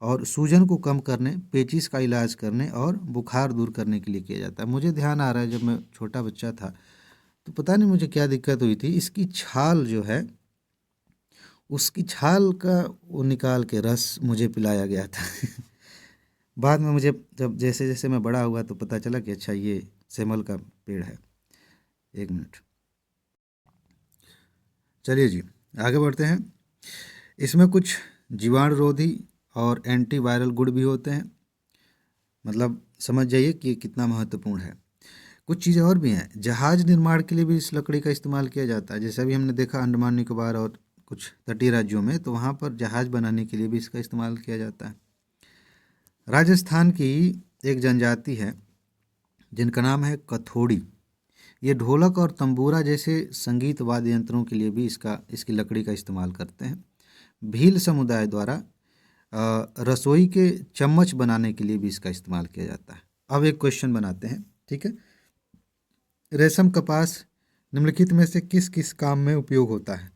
और सूजन को कम करने, पेचिश का इलाज करने और बुखार दूर करने के लिए किया जाता है। मुझे ध्यान आ रहा है, जब मैं छोटा बच्चा था तो पता नहीं मुझे क्या दिक्कत हुई थी, इसकी छाल जो है, उसकी छाल का वो निकाल के रस मुझे पिलाया गया था। बाद में मुझे जब जैसे जैसे मैं बड़ा हुआ तो पता चला कि अच्छा ये सेमल का पेड़ है। एक मिनट, चलिए जी आगे बढ़ते हैं। इसमें कुछ जीवाणुरोधी और एंटीवायरल गुण भी होते हैं। मतलब समझ जाइए कि ये कितना महत्वपूर्ण है। कुछ चीज़ें और भी हैं। जहाज निर्माण के लिए भी इस लकड़ी का इस्तेमाल किया जाता है। जैसे अभी हमने देखा अंडमान निकोबार और कुछ तटीय राज्यों में, तो वहाँ पर जहाज बनाने के लिए भी इसका इस्तेमाल किया जाता है। राजस्थान की एक जनजाति है जिनका नाम है कथोड़ी। ये ढोलक और तंबूरा जैसे संगीत वाद्य यंत्रों के लिए भी इसकी लकड़ी का इस्तेमाल करते हैं। भील समुदाय द्वारा रसोई के चम्मच बनाने के लिए भी इसका इस्तेमाल किया जाता है। अब एक क्वेश्चन बनाते हैं, ठीक है। रेशम कपास निम्नलिखित में से किस किस काम में उपयोग होता है,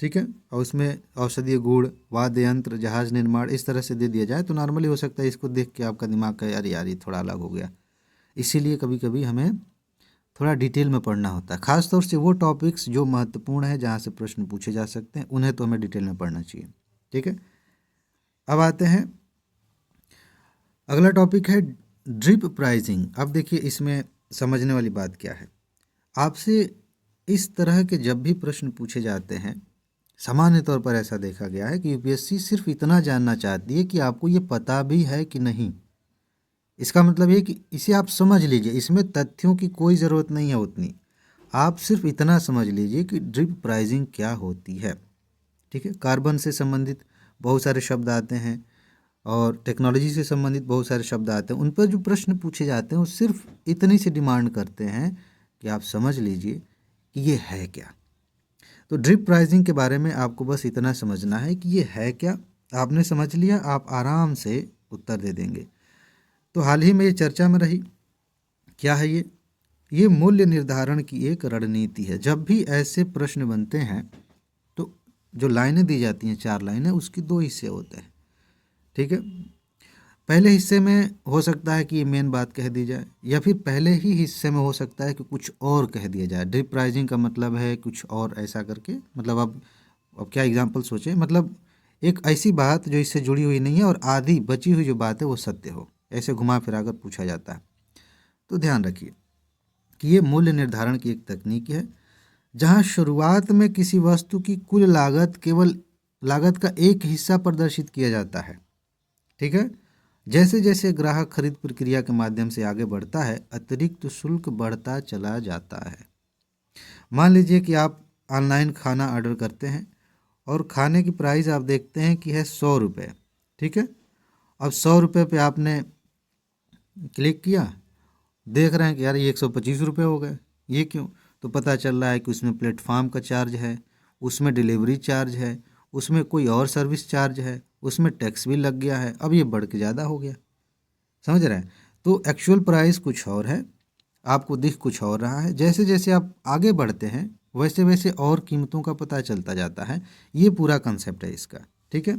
ठीक है। और उसमें औषधीय गुण, वाद्य यंत्र, जहाज निर्माण इस तरह से दे दिया जाए तो नॉर्मली हो सकता है इसको देख के आपका दिमाग का यार यार ये थोड़ा अलग हो गया। इसीलिए कभी कभी हमें थोड़ा डिटेल में पढ़ना होता है। खासतौर से वो टॉपिक्स जो महत्वपूर्ण है, जहाँ से प्रश्न पूछे जा सकते हैं, उन्हें तो हमें डिटेल में पढ़ना चाहिए, ठीक है। अब आते हैं, अगला टॉपिक है ड्रिप प्राइसिंग। अब देखिए इसमें समझने वाली बात क्या है। आपसे इस तरह के जब भी प्रश्न पूछे जाते हैं, सामान्य तौर पर ऐसा देखा गया है कि यूपीएससी सिर्फ इतना जानना चाहती है कि आपको ये पता भी है कि नहीं। इसका मतलब ये कि इसे आप समझ लीजिए, इसमें तथ्यों की कोई ज़रूरत नहीं है उतनी। आप सिर्फ इतना समझ लीजिए कि ड्रिप प्राइसिंग क्या होती है, ठीक है। कार्बन से संबंधित बहुत सारे शब्द आते हैं और टेक्नोलॉजी से संबंधित बहुत सारे शब्द आते हैं। उन पर जो प्रश्न पूछे जाते हैं वो सिर्फ इतनी सी डिमांड करते हैं कि आप समझ लीजिए कि ये है क्या। तो ड्रिप प्राइसिंग के बारे में आपको बस इतना समझना है कि ये है क्या। आपने समझ लिया, आप आराम से उत्तर दे देंगे। तो हाल ही में ये चर्चा में रही। क्या है ये मूल्य निर्धारण की एक रणनीति है। जब भी ऐसे प्रश्न बनते हैं तो जो लाइनें दी जाती हैं, 4 लाइनें, उसकी 2 हिस्से होते हैं, ठीक है। पहले हिस्से में हो सकता है कि ये मेन बात कह दी जाए, या फिर पहले ही हिस्से में हो सकता है कि कुछ और कह दिया जाए। ड्रिप प्राइसिंग का मतलब है कुछ और ऐसा करके, मतलब अब क्या एग्जांपल सोचें, मतलब एक ऐसी बात जो इससे जुड़ी हुई नहीं है और आधी बची हुई जो बात है वो सत्य हो, ऐसे घुमा फिरा कर पूछा जाता है। तो ध्यान रखिए कि ये मूल्य निर्धारण की एक तकनीक है जहाँ शुरुआत में किसी वस्तु की कुल लागत केवल लागत का एक हिस्सा प्रदर्शित किया जाता है, ठीक है। जैसे जैसे ग्राहक खरीद प्रक्रिया के माध्यम से आगे बढ़ता है, अतिरिक्त शुल्क बढ़ता चला जाता है। मान लीजिए कि आप ऑनलाइन खाना ऑर्डर करते हैं और खाने की प्राइस आप देखते हैं कि है 100 रुपये, ठीक है। अब 100 रुपये पे आपने क्लिक किया, देख रहे हैं कि यार ये 125 रुपये हो गए। ये क्यों? तो पता चल रहा है कि उसमें प्लेटफॉर्म का चार्ज है, उसमें डिलीवरी चार्ज है, उसमें कोई और सर्विस चार्ज है, उसमें टैक्स भी लग गया है। अब ये बढ़ के ज़्यादा हो गया, समझ रहे हैं। तो एक्चुअल प्राइस कुछ और है, आपको दिख कुछ और रहा है। जैसे जैसे आप आगे बढ़ते हैं वैसे वैसे और कीमतों का पता चलता जाता है। ये पूरा कंसेप्ट है इसका, ठीक है।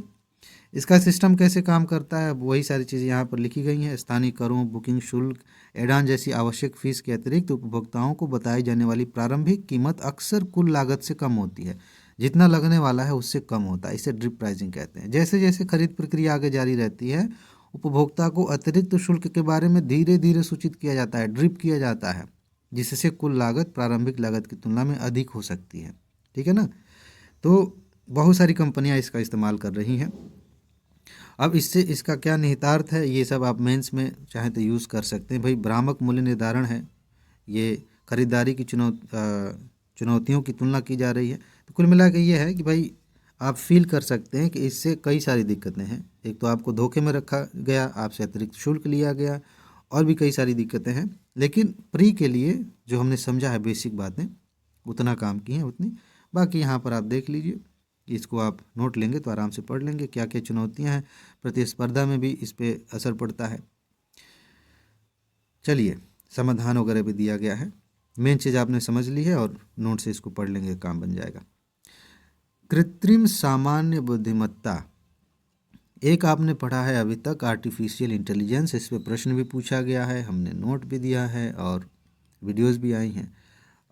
इसका सिस्टम कैसे काम करता है, वही सारी चीज़ें यहाँ पर लिखी गई हैं। स्थानीय करों, बुकिंग शुल्क, एडान जैसी आवश्यक फीस के अतिरिक्त उपभोक्ताओं को बताई जाने वाली प्रारंभिक कीमत अक्सर कुल लागत से कम होती है। जितना लगने वाला है उससे कम होता है। इसे ड्रिप प्राइसिंग कहते हैं। जैसे जैसे खरीद प्रक्रिया आगे जारी रहती है, उपभोक्ता को अतिरिक्त शुल्क के बारे में धीरे धीरे सूचित किया जाता है, ड्रिप किया जाता है, जिससे कुल लागत प्रारंभिक लागत की तुलना में अधिक हो सकती है, ठीक है ना। तो बहुत सारी कंपनियां इसका इस्तेमाल कर रही हैं। अब इससे इसका क्या निहितार्थ है, ये सब आप मेंस में चाहे तो यूज़ कर सकते हैं। भाई भ्रामक मूल्य निर्धारण है, ये खरीदारी की चुनौतियों की तुलना की जा रही है। तो कुल मिला के ये है कि भाई आप फील कर सकते हैं कि इससे कई सारी दिक्कतें हैं। एक तो आपको धोखे में रखा गया, आपसे अतिरिक्त शुल्क लिया गया, और भी कई सारी दिक्कतें हैं। लेकिन प्री के लिए जो हमने समझा है बेसिक बातें, उतना काम की हैं उतनी। बाकी यहाँ पर आप देख लीजिए, इसको आप नोट लेंगे तो आराम से पढ़ लेंगे क्या क्या चुनौतियाँ हैं। प्रतिस्पर्धा में भी इस पर असर पड़ता है। चलिए, समाधान वगैरह भी दिया गया है। मेन चीज़ आपने समझ ली है और नोट से इसको पढ़ लेंगे, काम बन जाएगा। कृत्रिम सामान्य बुद्धिमत्ता, एक आपने पढ़ा है अभी तक आर्टिफिशियल इंटेलिजेंस। इस पे प्रश्न भी पूछा गया है, हमने नोट भी दिया है और वीडियोस भी आई हैं।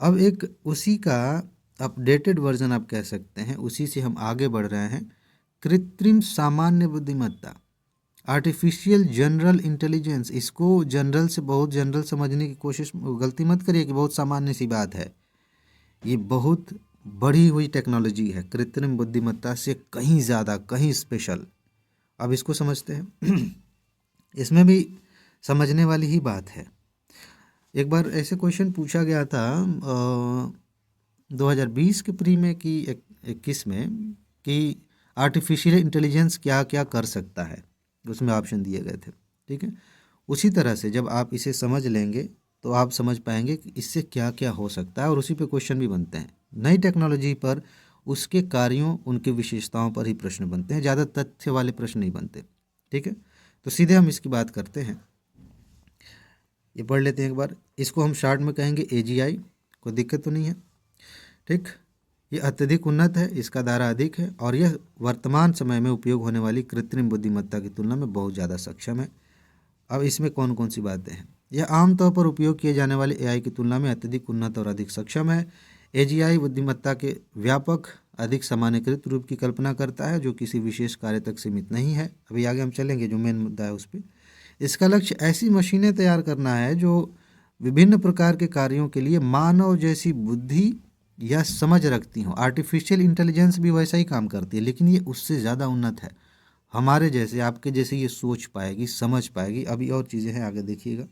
अब एक उसी का अपडेटेड वर्जन आप कह सकते हैं, उसी से हम आगे बढ़ रहे हैं। कृत्रिम सामान्य बुद्धिमत्ता, आर्टिफिशियल जनरल इंटेलिजेंस। इसको जनरल से बहुत जनरल समझने की कोशिश, गलती मत करिए कि बहुत सामान्य सी बात है। ये बहुत बढ़ी हुई टेक्नोलॉजी है, कृत्रिम बुद्धिमत्ता से कहीं ज़्यादा, कहीं स्पेशल। अब इसको समझते हैं। इसमें भी समझने वाली ही बात है। एक बार ऐसे क्वेश्चन पूछा गया था 2020 के प्री में कि 21 में, कि आर्टिफिशियल इंटेलिजेंस क्या क्या कर सकता है, उसमें ऑप्शन दिए गए थे। ठीक है, उसी तरह से जब आप इसे समझ लेंगे तो आप समझ पाएंगे कि इससे क्या क्या हो सकता है, और उसी पे क्वेश्चन भी बनते हैं। नई टेक्नोलॉजी पर, उसके कार्यों, उनकी विशेषताओं पर ही प्रश्न बनते हैं, ज़्यादा तथ्य वाले प्रश्न नहीं बनते। ठीक है, तो सीधे हम इसकी बात करते हैं। ये पढ़ लेते हैं एक बार। इसको हम शॉर्ट में कहेंगे AGI, कोई दिक्कत तो नहीं है। ठीक, ये अत्यधिक उन्नत है, इसका दायरा अधिक है, और यह वर्तमान समय में उपयोग होने वाली कृत्रिम बुद्धिमत्ता की तुलना में बहुत ज़्यादा सक्षम है। अब इसमें कौन कौन सी बातें हैं। यह आमतौर पर उपयोग किए जाने वाले AI की तुलना में अत्यधिक उन्नत और अधिक सक्षम है। AGI बुद्धिमत्ता के व्यापक, अधिक सामान्यीकृत रूप की कल्पना करता है, जो किसी विशेष कार्य तक सीमित नहीं है। अभी आगे हम चलेंगे, जो मेन मुद्दा है उस पर। इसका लक्ष्य ऐसी मशीनें तैयार करना है जो विभिन्न प्रकार के कार्यों के लिए मानव जैसी बुद्धि या समझ रखती हों। आर्टिफिशियल इंटेलिजेंस भी वैसा ही काम करती है, लेकिन ये उससे ज़्यादा उन्नत है। हमारे जैसे, आपके जैसे ये सोच पाएगी, समझ पाएगी। अभी और चीज़ें हैं, आगे देखिएगा।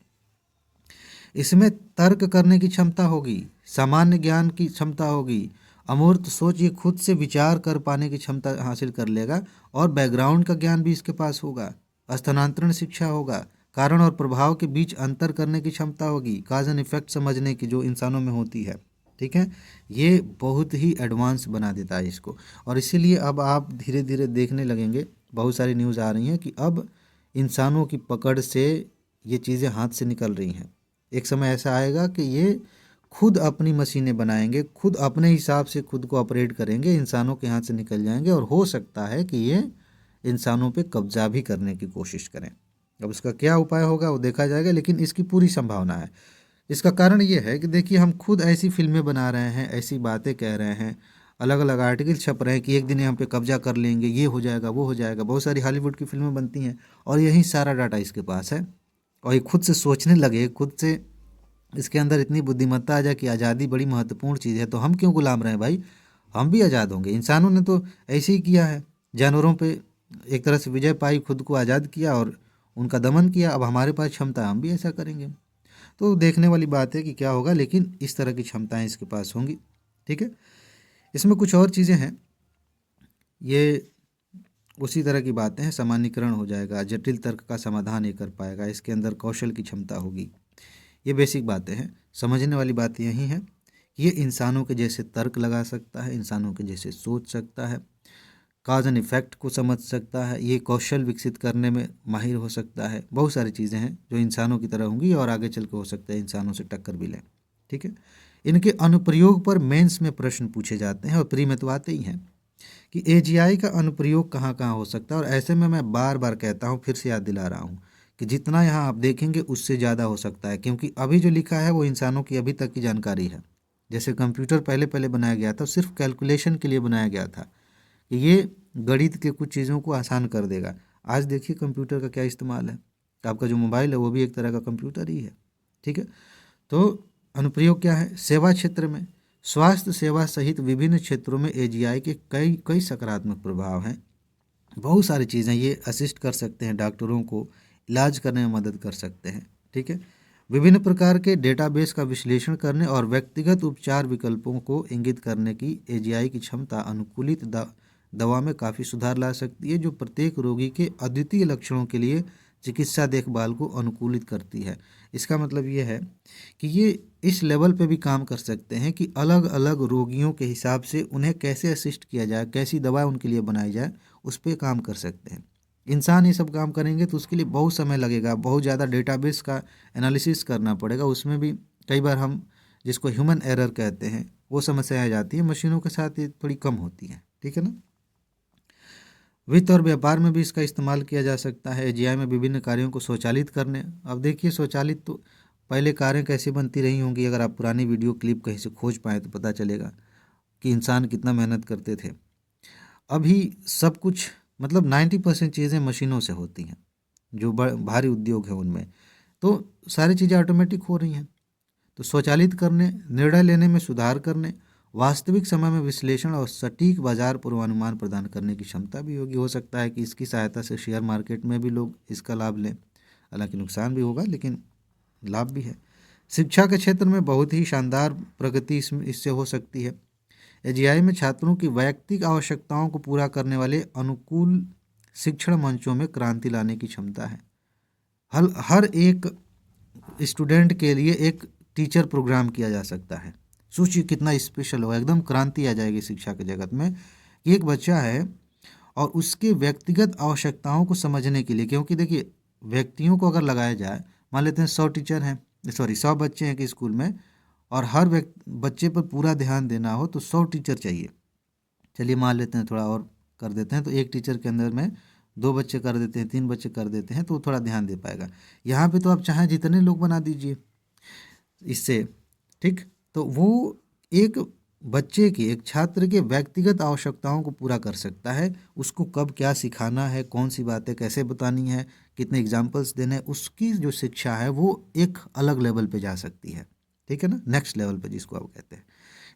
इसमें तर्क करने की क्षमता होगी, सामान्य ज्ञान की क्षमता होगी, अमूर्त सोच, ये खुद से विचार कर पाने की क्षमता हासिल कर लेगा, और बैकग्राउंड का ज्ञान भी इसके पास होगा। स्थानांतरण शिक्षा होगा, कारण और प्रभाव के बीच अंतर करने की क्षमता होगी, काज एंड इफेक्ट समझने की, जो इंसानों में होती है। ठीक है, ये बहुत ही एडवांस बना देता है इसको। और इसीलिए अब आप धीरे धीरे देखने लगेंगे, बहुत सारी न्यूज़ आ रही हैं कि अब इंसानों की पकड़ से ये चीज़ें हाथ से निकल रही हैं। एक समय ऐसा आएगा कि ये खुद अपनी मशीनें बनाएंगे, खुद अपने हिसाब से खुद को ऑपरेट करेंगे, इंसानों के हाथ से निकल जाएंगे, और हो सकता है कि ये इंसानों पे कब्जा भी करने की कोशिश करें। अब उसका क्या उपाय होगा वो देखा जाएगा, लेकिन इसकी पूरी संभावना है। इसका कारण ये है कि देखिए, हम खुद ऐसी फिल्में बना रहे हैं, ऐसी बातें कह रहे हैं, अलग अलग आर्टिकल छप रहे हैं कि एक दिन यहाँ पे कब्जा कर लेंगे, ये हो जाएगा, वो हो जाएगा। बहुत सारी हॉलीवुड की फिल्में बनती हैं, और यही सारा डाटा इसके पास है। और ये खुद से सोचने लगे, खुद से इसके अंदर इतनी बुद्धिमत्ता आ जाए कि आज़ादी बड़ी महत्वपूर्ण चीज़ है, तो हम क्यों गुलाम रहे भाई? हम भी आज़ाद होंगे। इंसानों ने तो ऐसे ही किया है, जानवरों पे एक तरह से विजय पाई, खुद को आज़ाद किया और उनका दमन किया। अब हमारे पास क्षमता है, हम भी ऐसा करेंगे। तो देखने वाली बात है कि क्या होगा, लेकिन इस तरह की क्षमताएं इसके पास होंगी। ठीक है, इसमें कुछ और चीज़ें हैं, ये उसी तरह की बातें हैं। सामान्यीकरण हो जाएगा, जटिल तर्क का समाधान ये कर पाएगा, इसके अंदर कौशल की क्षमता होगी। ये बेसिक बातें हैं। समझने वाली बात यही है कि ये इंसानों के जैसे तर्क लगा सकता है, इंसानों के जैसे सोच सकता है, काज एंड इफेक्ट को समझ सकता है, ये कौशल विकसित करने में माहिर हो सकता है। बहुत सारी चीज़ें हैं जो इंसानों की तरह होंगी, और आगे चल के हो सकता है इंसानों से टक्कर भी लें। ठीक है, इनके अनुप्रयोग पर मेंस में प्रश्न पूछे जाते हैं, और प्री में तो आते ही हैं कि AGI का अनुप्रयोग कहाँ कहाँ हो सकता है। और ऐसे में मैं बार बार कहता हूँ, फिर से याद दिला रहा हूँ कि जितना यहाँ आप देखेंगे उससे ज़्यादा हो सकता है, क्योंकि अभी जो लिखा है वो इंसानों की अभी तक की जानकारी है। जैसे कंप्यूटर पहले पहले बनाया गया था, सिर्फ कैलकुलेशन के लिए बनाया गया था कि ये गणित के कुछ चीज़ों को आसान कर देगा। आज देखिए कंप्यूटर का क्या इस्तेमाल है, तो आपका जो मोबाइल है वो भी एक तरह का कंप्यूटर ही है। ठीक है, तो अनुप्रयोग क्या है? सेवा क्षेत्र में स्वास्थ्य सेवा सहित विभिन्न क्षेत्रों में एजीआई के कई कई सकारात्मक प्रभाव हैं। बहुत सारी चीज़ें ये असिस्ट कर सकते हैं, डॉक्टरों को इलाज करने में मदद कर सकते हैं। ठीक है, विभिन्न प्रकार के डेटाबेस का विश्लेषण करने और व्यक्तिगत उपचार विकल्पों को इंगित करने की एजीआई की क्षमता अनुकूलित दवा में काफ़ी सुधार ला सकती है, जो प्रत्येक रोगी के अद्वितीय लक्षणों के लिए चिकित्सा देखभाल को अनुकूलित करती है। इसका मतलब ये है कि ये इस लेवल पे भी काम कर सकते हैं कि अलग अलग रोगियों के हिसाब से उन्हें कैसे असिस्ट किया जाए, कैसी दवा उनके लिए बनाई जाए, उस पर काम कर सकते हैं। इंसान ये सब काम करेंगे तो उसके लिए बहुत समय लगेगा, बहुत ज़्यादा डेटाबेस का एनालिसिस करना पड़ेगा। उसमें भी कई बार हम जिसको ह्यूमन एरर कहते हैं वो समस्या आ जाती है। मशीनों के साथ ये थोड़ी कम होती है। ठीक है ना। वित्त और व्यापार में भी इसका इस्तेमाल किया जा सकता है। एजीआई में विभिन्न कार्यों को स्वचालित करने, अब देखिए स्वचालित तो पहले कारें कैसी बनती रही होंगी, अगर आप पुरानी वीडियो क्लिप कहीं से खोज पाएँ तो पता चलेगा कि इंसान कितना मेहनत करते थे। अभी सब कुछ मतलब 90% चीज़ें मशीनों से होती हैं, जो भारी उद्योग है उनमें तो सारी चीज़ें ऑटोमेटिक हो रही हैं। तो स्वचालित करने, निर्णय लेने में सुधार करने, वास्तविक समय में विश्लेषण और सटीक बाजार पूर्वानुमान प्रदान करने की क्षमता भी होगी। हो सकता है कि इसकी सहायता से शेयर मार्केट में भी लोग इसका लाभ लें। हालांकि नुकसान भी होगा लेकिन लाभ भी है। शिक्षा के क्षेत्र में बहुत ही शानदार प्रगति इससे हो सकती है। एजीआई में छात्रों की वैयक्तिक आवश्यकताओं को पूरा करने वाले अनुकूल शिक्षण मंचों में क्रांति लाने की क्षमता है। हर एक स्टूडेंट के लिए एक टीचर प्रोग्राम किया जा सकता है। सोचिए कितना स्पेशल होगा, एकदम क्रांति आ जाएगी शिक्षा के जगत में कि एक बच्चा है और उसके व्यक्तिगत आवश्यकताओं को समझने के लिए, क्योंकि देखिए व्यक्तियों को अगर लगाया जाए, मान लेते हैं 100 टीचर हैं, 100 बच्चे हैं कि स्कूल में, और हर बच्चे पर पूरा ध्यान देना हो तो 100 टीचर चाहिए। चलिए मान लेते हैं थोड़ा और कर देते हैं, तो एक टीचर के अंदर में 2 बच्चे कर देते हैं, 3 बच्चे कर देते हैं, तो थोड़ा ध्यान दे पाएगा। यहाँ पे तो आप चाहें जितने लोग बना दीजिए इससे, ठीक। तो वो एक बच्चे की, एक छात्र के व्यक्तिगत आवश्यकताओं को पूरा कर सकता है। उसको कब क्या सिखाना है, कौन सी बातें कैसे बतानी है, कितने एग्जाम्पल्स देने हैं, उसकी जो शिक्षा है वो एक अलग लेवल पे जा सकती है। ठीक है ना, नेक्स्ट लेवल पे जिसको आप कहते हैं।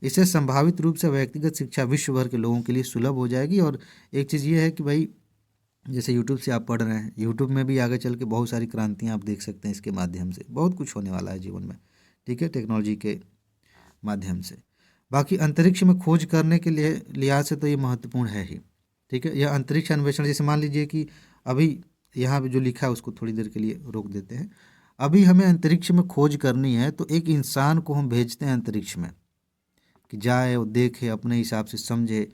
इससे संभावित रूप से व्यक्तिगत शिक्षा विश्व भर के लोगों के लिए सुलभ हो जाएगी। और एक चीज़ ये है कि भाई जैसे यूट्यूब से आप पढ़ रहे हैं, यूट्यूब में भी आगे चल के बहुत सारी क्रांतियाँ आप देख सकते हैं। इसके माध्यम से बहुत कुछ होने वाला है जीवन में। ठीक है, टेक्नोलॉजी के माध्यम से। बाकी अंतरिक्ष में खोज करने के लिए लिहाज से तो ये महत्वपूर्ण है ही। ठीक है, यह अंतरिक्ष अन्वेषण, जैसे मान लीजिए कि अभी यहाँ पे जो लिखा है उसको थोड़ी देर के लिए रोक देते हैं। अभी हमें अंतरिक्ष में खोज करनी है तो एक इंसान को हम भेजते हैं अंतरिक्ष में कि जाए और देखे, अपने हिसाब से समझे।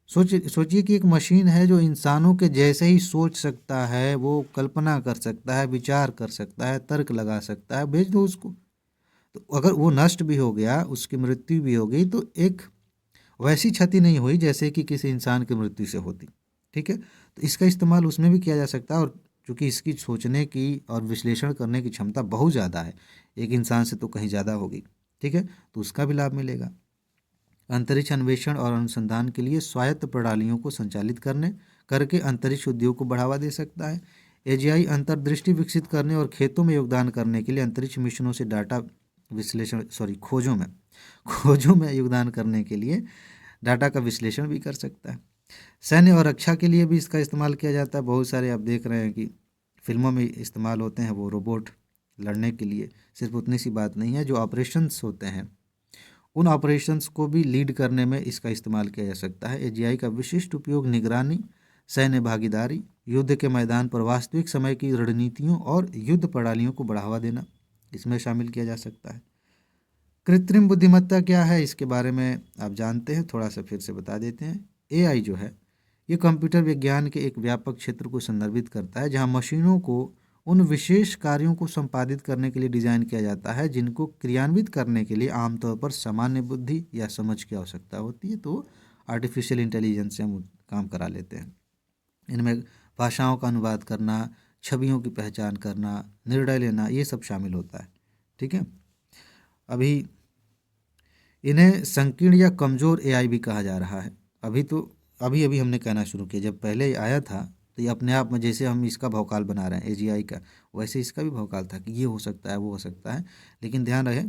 सोचिए कि एक मशीन है जो इंसानों के जैसे ही सोच सकता है, वो कल्पना कर सकता है, विचार कर सकता है, तर्क लगा सकता है, भेज दो उसको। तो अगर वो नष्ट भी हो गया, उसकी मृत्यु भी हो गई, तो एक वैसी क्षति नहीं हुई जैसे कि किसी इंसान की मृत्यु से होती। ठीक है, तो इसका इस्तेमाल उसमें भी किया जा सकता है। और चूँकि इसकी सोचने की और विश्लेषण करने की क्षमता बहुत ज़्यादा है, एक इंसान से तो कहीं ज़्यादा होगी। ठीक है, तो उसका भी लाभ मिलेगा। अंतरिक्ष अन्वेषण और अनुसंधान के लिए स्वायत्त प्रणालियों को संचालित करके अंतरिक्ष उद्योग को बढ़ावा दे सकता है। एजीआई अंतर्दृष्टि विकसित करने और खेतों में योगदान करने के लिए अंतरिक्ष मिशनों से डाटा विश्लेषण खोजों में योगदान करने के लिए डाटा का विश्लेषण भी कर सकता है। सैन्य और रक्षा के लिए भी इसका इस्तेमाल किया जाता है। बहुत सारे आप देख रहे हैं कि फिल्मों में इस्तेमाल होते हैं वो रोबोट लड़ने के लिए। सिर्फ उतनी सी बात नहीं है, जो ऑपरेशंस होते हैं उन ऑपरेशंस को भी लीड करने में इसका इस्तेमाल किया जा सकता है। एजीआई का विशिष्ट उपयोग निगरानी, सैन्य भागीदारी, युद्ध के मैदान पर वास्तविक समय की रणनीतियों और युद्ध प्रणालियों को बढ़ावा देना, इसमें शामिल किया जा सकता है। कृत्रिम बुद्धिमत्ता क्या है, इसके बारे में आप जानते हैं, थोड़ा सा फिर से बता देते हैं। एआई जो है ये कंप्यूटर विज्ञान के एक व्यापक क्षेत्र को संदर्भित करता है जहां मशीनों को उन विशेष कार्यों को संपादित करने के लिए डिज़ाइन किया जाता है जिनको क्रियान्वित करने के लिए आमतौर पर सामान्य बुद्धि या समझ की आवश्यकता होती है। तो आर्टिफिशियल इंटेलिजेंस से हम काम करा लेते हैं। इनमें भाषाओं का अनुवाद करना, छवियों की पहचान करना, निर्णय लेना, ये सब शामिल होता है। ठीक है, अभी इन्हें संकीर्ण या कमज़ोर एआई भी कहा जा रहा है। अभी अभी हमने कहना शुरू किया, जब पहले आया था तो ये अपने आप में, जैसे हम इसका भौकाल बना रहे हैं AGI का, वैसे इसका भी भौकाल था कि ये हो सकता है, वो हो सकता है। लेकिन ध्यान रहे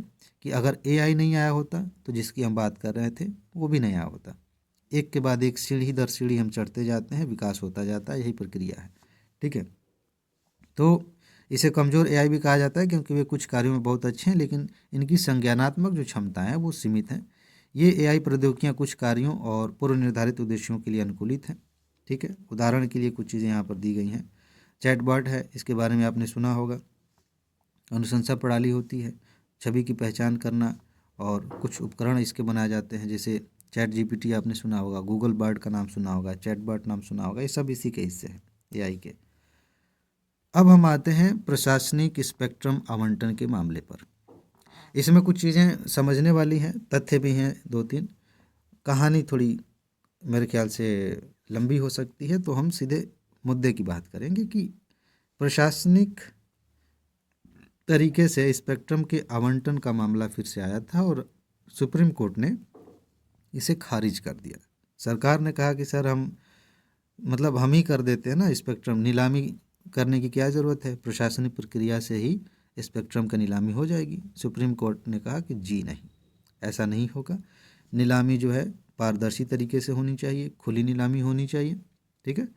कि अगर AI नहीं आया होता तो जिसकी हम बात कर रहे थे वो भी नहीं आया होता। एक के बाद एक सीढ़ी दर सीढ़ी हम चढ़ते जाते हैं, विकास होता जाता है, यही प्रक्रिया है। ठीक है, तो इसे कमज़ोर AI भी कहा जाता है क्योंकि वे कुछ कार्यों में बहुत अच्छे हैं लेकिन इनकी संज्ञानात्मक जो क्षमताएं हैं वो सीमित हैं। ये AI प्रौद्योगिकियां कुछ कार्यों और पूर्व निर्धारित उद्देश्यों के लिए अनुकूलित हैं। ठीक है, उदाहरण के लिए कुछ चीज़ें यहाँ पर दी गई हैं। चैटबॉट है, इसके बारे में आपने सुना होगा। अनुशंसा प्रणाली होती है, छवि की पहचान करना, और कुछ उपकरण इसके बनाए जाते हैं, जैसे ChatGPT आपने सुना होगा, गूगल बर्ड का नाम सुना होगा, चैटबॉट नाम सुना होगा, ये सब इसी के हिस्से हैं AI के। अब हम आते हैं प्रशासनिक स्पेक्ट्रम आवंटन के मामले पर। इसमें कुछ चीज़ें समझने वाली हैं, तथ्य भी हैं दो तीन, कहानी थोड़ी मेरे ख्याल से लंबी हो सकती है, तो हम सीधे मुद्दे की बात करेंगे कि प्रशासनिक तरीके से स्पेक्ट्रम के आवंटन का मामला फिर से आया था और सुप्रीम कोर्ट ने इसे खारिज कर दिया। सरकार ने कहा कि सर हम ही कर देते हैं ना स्पेक्ट्रम, नीलामी करने की क्या ज़रूरत है, प्रशासनिक प्रक्रिया से ही स्पेक्ट्रम का नीलामी हो जाएगी। सुप्रीम कोर्ट ने कहा कि जी नहीं, ऐसा नहीं होगा। नीलामी जो है पारदर्शी तरीके से होनी चाहिए, खुली नीलामी होनी चाहिए। ठीक है,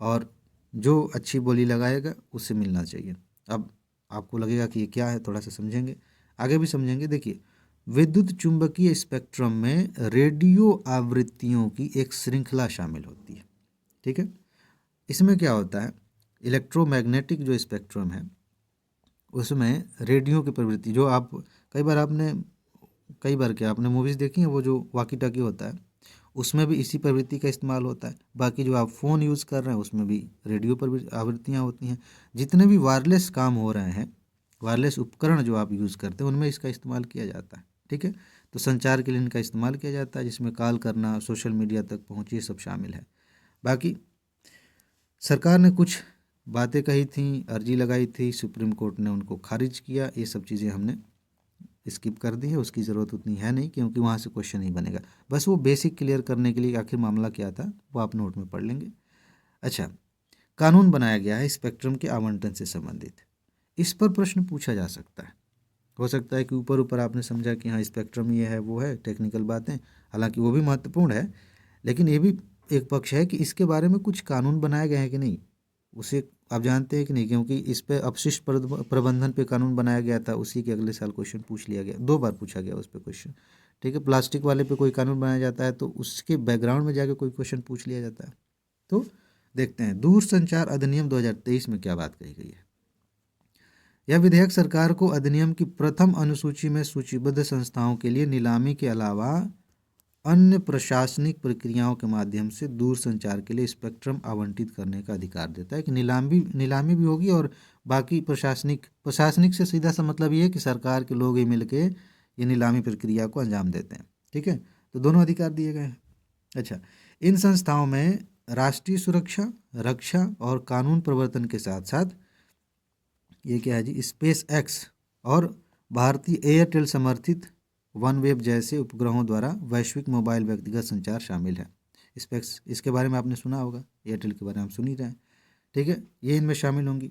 और जो अच्छी बोली लगाएगा उससे मिलना चाहिए। अब आपको लगेगा कि ये क्या है, थोड़ा सा समझेंगे, आगे भी समझेंगे। देखिए, विद्युत चुंबकीय स्पेक्ट्रम में रेडियो आवृत्तियों की एक श्रृंखला शामिल होती है। ठीक है, इसमें क्या होता है, इलेक्ट्रोमैग्नेटिक जो स्पेक्ट्रम है उसमें रेडियो की प्रवृत्ति, जो आप कई बार क्या आपने मूवीज़ देखी हैं, वो जो वाकी टाकी होता है उसमें भी इसी प्रवृत्ति का इस्तेमाल होता है। बाकी जो आप फ़ोन यूज़ कर रहे हैं उसमें भी रेडियो पर आवृत्तियाँ होती हैं। जितने भी वायरलेस काम हो रहे हैं, वायरलेस उपकरण जो आप यूज़ करते हैं उनमें इसका इस्तेमाल किया जाता है। ठीक है, तो संचार के लिए इनका इस्तेमाल किया जाता है, जिसमें कॉल करना, सोशल मीडिया तक पहुँच, ये सब शामिल है। बाकी सरकार ने कुछ बातें कही थी, अर्जी लगाई थी, सुप्रीम कोर्ट ने उनको खारिज किया। ये सब चीज़ें हमने स्किप कर दी है, उसकी ज़रूरत उतनी है नहीं क्योंकि वहाँ से क्वेश्चन नहीं बनेगा। बस वो बेसिक क्लियर करने के लिए आखिर मामला क्या था वो आप नोट में पढ़ लेंगे। अच्छा, कानून बनाया गया है स्पेक्ट्रम के आवंटन से संबंधित। इस पर प्रश्न पूछा जा सकता है। हो सकता है कि ऊपर ऊपर आपने समझा कि हाँ स्पेक्ट्रम ये है वो है, टेक्निकल बातें, हालांकि वो भी महत्वपूर्ण है, लेकिन ये भी एक पक्ष है कि इसके बारे में कुछ कानून बनाए गए हैं कि नहीं, उसे आप जानते हैं कि नहीं, क्योंकि इस पे अपशिष्ट प्रबंधन पे कानून बनाया गया था, उसी के अगले साल क्वेश्चन पूछ लिया गया, 2 बार पूछा गया उस पर क्वेश्चन। ठीक है, प्लास्टिक वाले पे कोई कानून बनाया जाता है तो उसके बैकग्राउंड में जाके कोई क्वेश्चन पूछ लिया जाता है। तो देखते हैं दूरसंचार अधिनियम 2023 में क्या बात कही गई है। यह विधेयक सरकार को अधिनियम की प्रथम अनुसूची में सूचीबद्ध संस्थाओं के लिए नीलामी के अलावा अन्य प्रशासनिक प्रक्रियाओं के माध्यम से दूरसंचार के लिए स्पेक्ट्रम आवंटित करने का अधिकार देता है कि नीलामी भी होगी, और बाकी प्रशासनिक से सीधा सा मतलब ये है कि सरकार के लोग ही मिलके ये नीलामी प्रक्रिया को अंजाम देते हैं। ठीक है, तो दोनों अधिकार दिए गए हैं। अच्छा, इन संस्थाओं में राष्ट्रीय सुरक्षा, रक्षा और कानून प्रवर्तन के साथ साथ ये क्या है जी, स्पेस एक्स और भारतीय एयरटेल समर्थित OneWeb जैसे उपग्रहों द्वारा वैश्विक मोबाइल व्यक्तिगत संचार शामिल है। स्पेक्स, इसके बारे में आपने सुना होगा, एयरटेल के बारे में हम सुन ही रहे हैं। ठीक है, ये इनमें शामिल होंगी।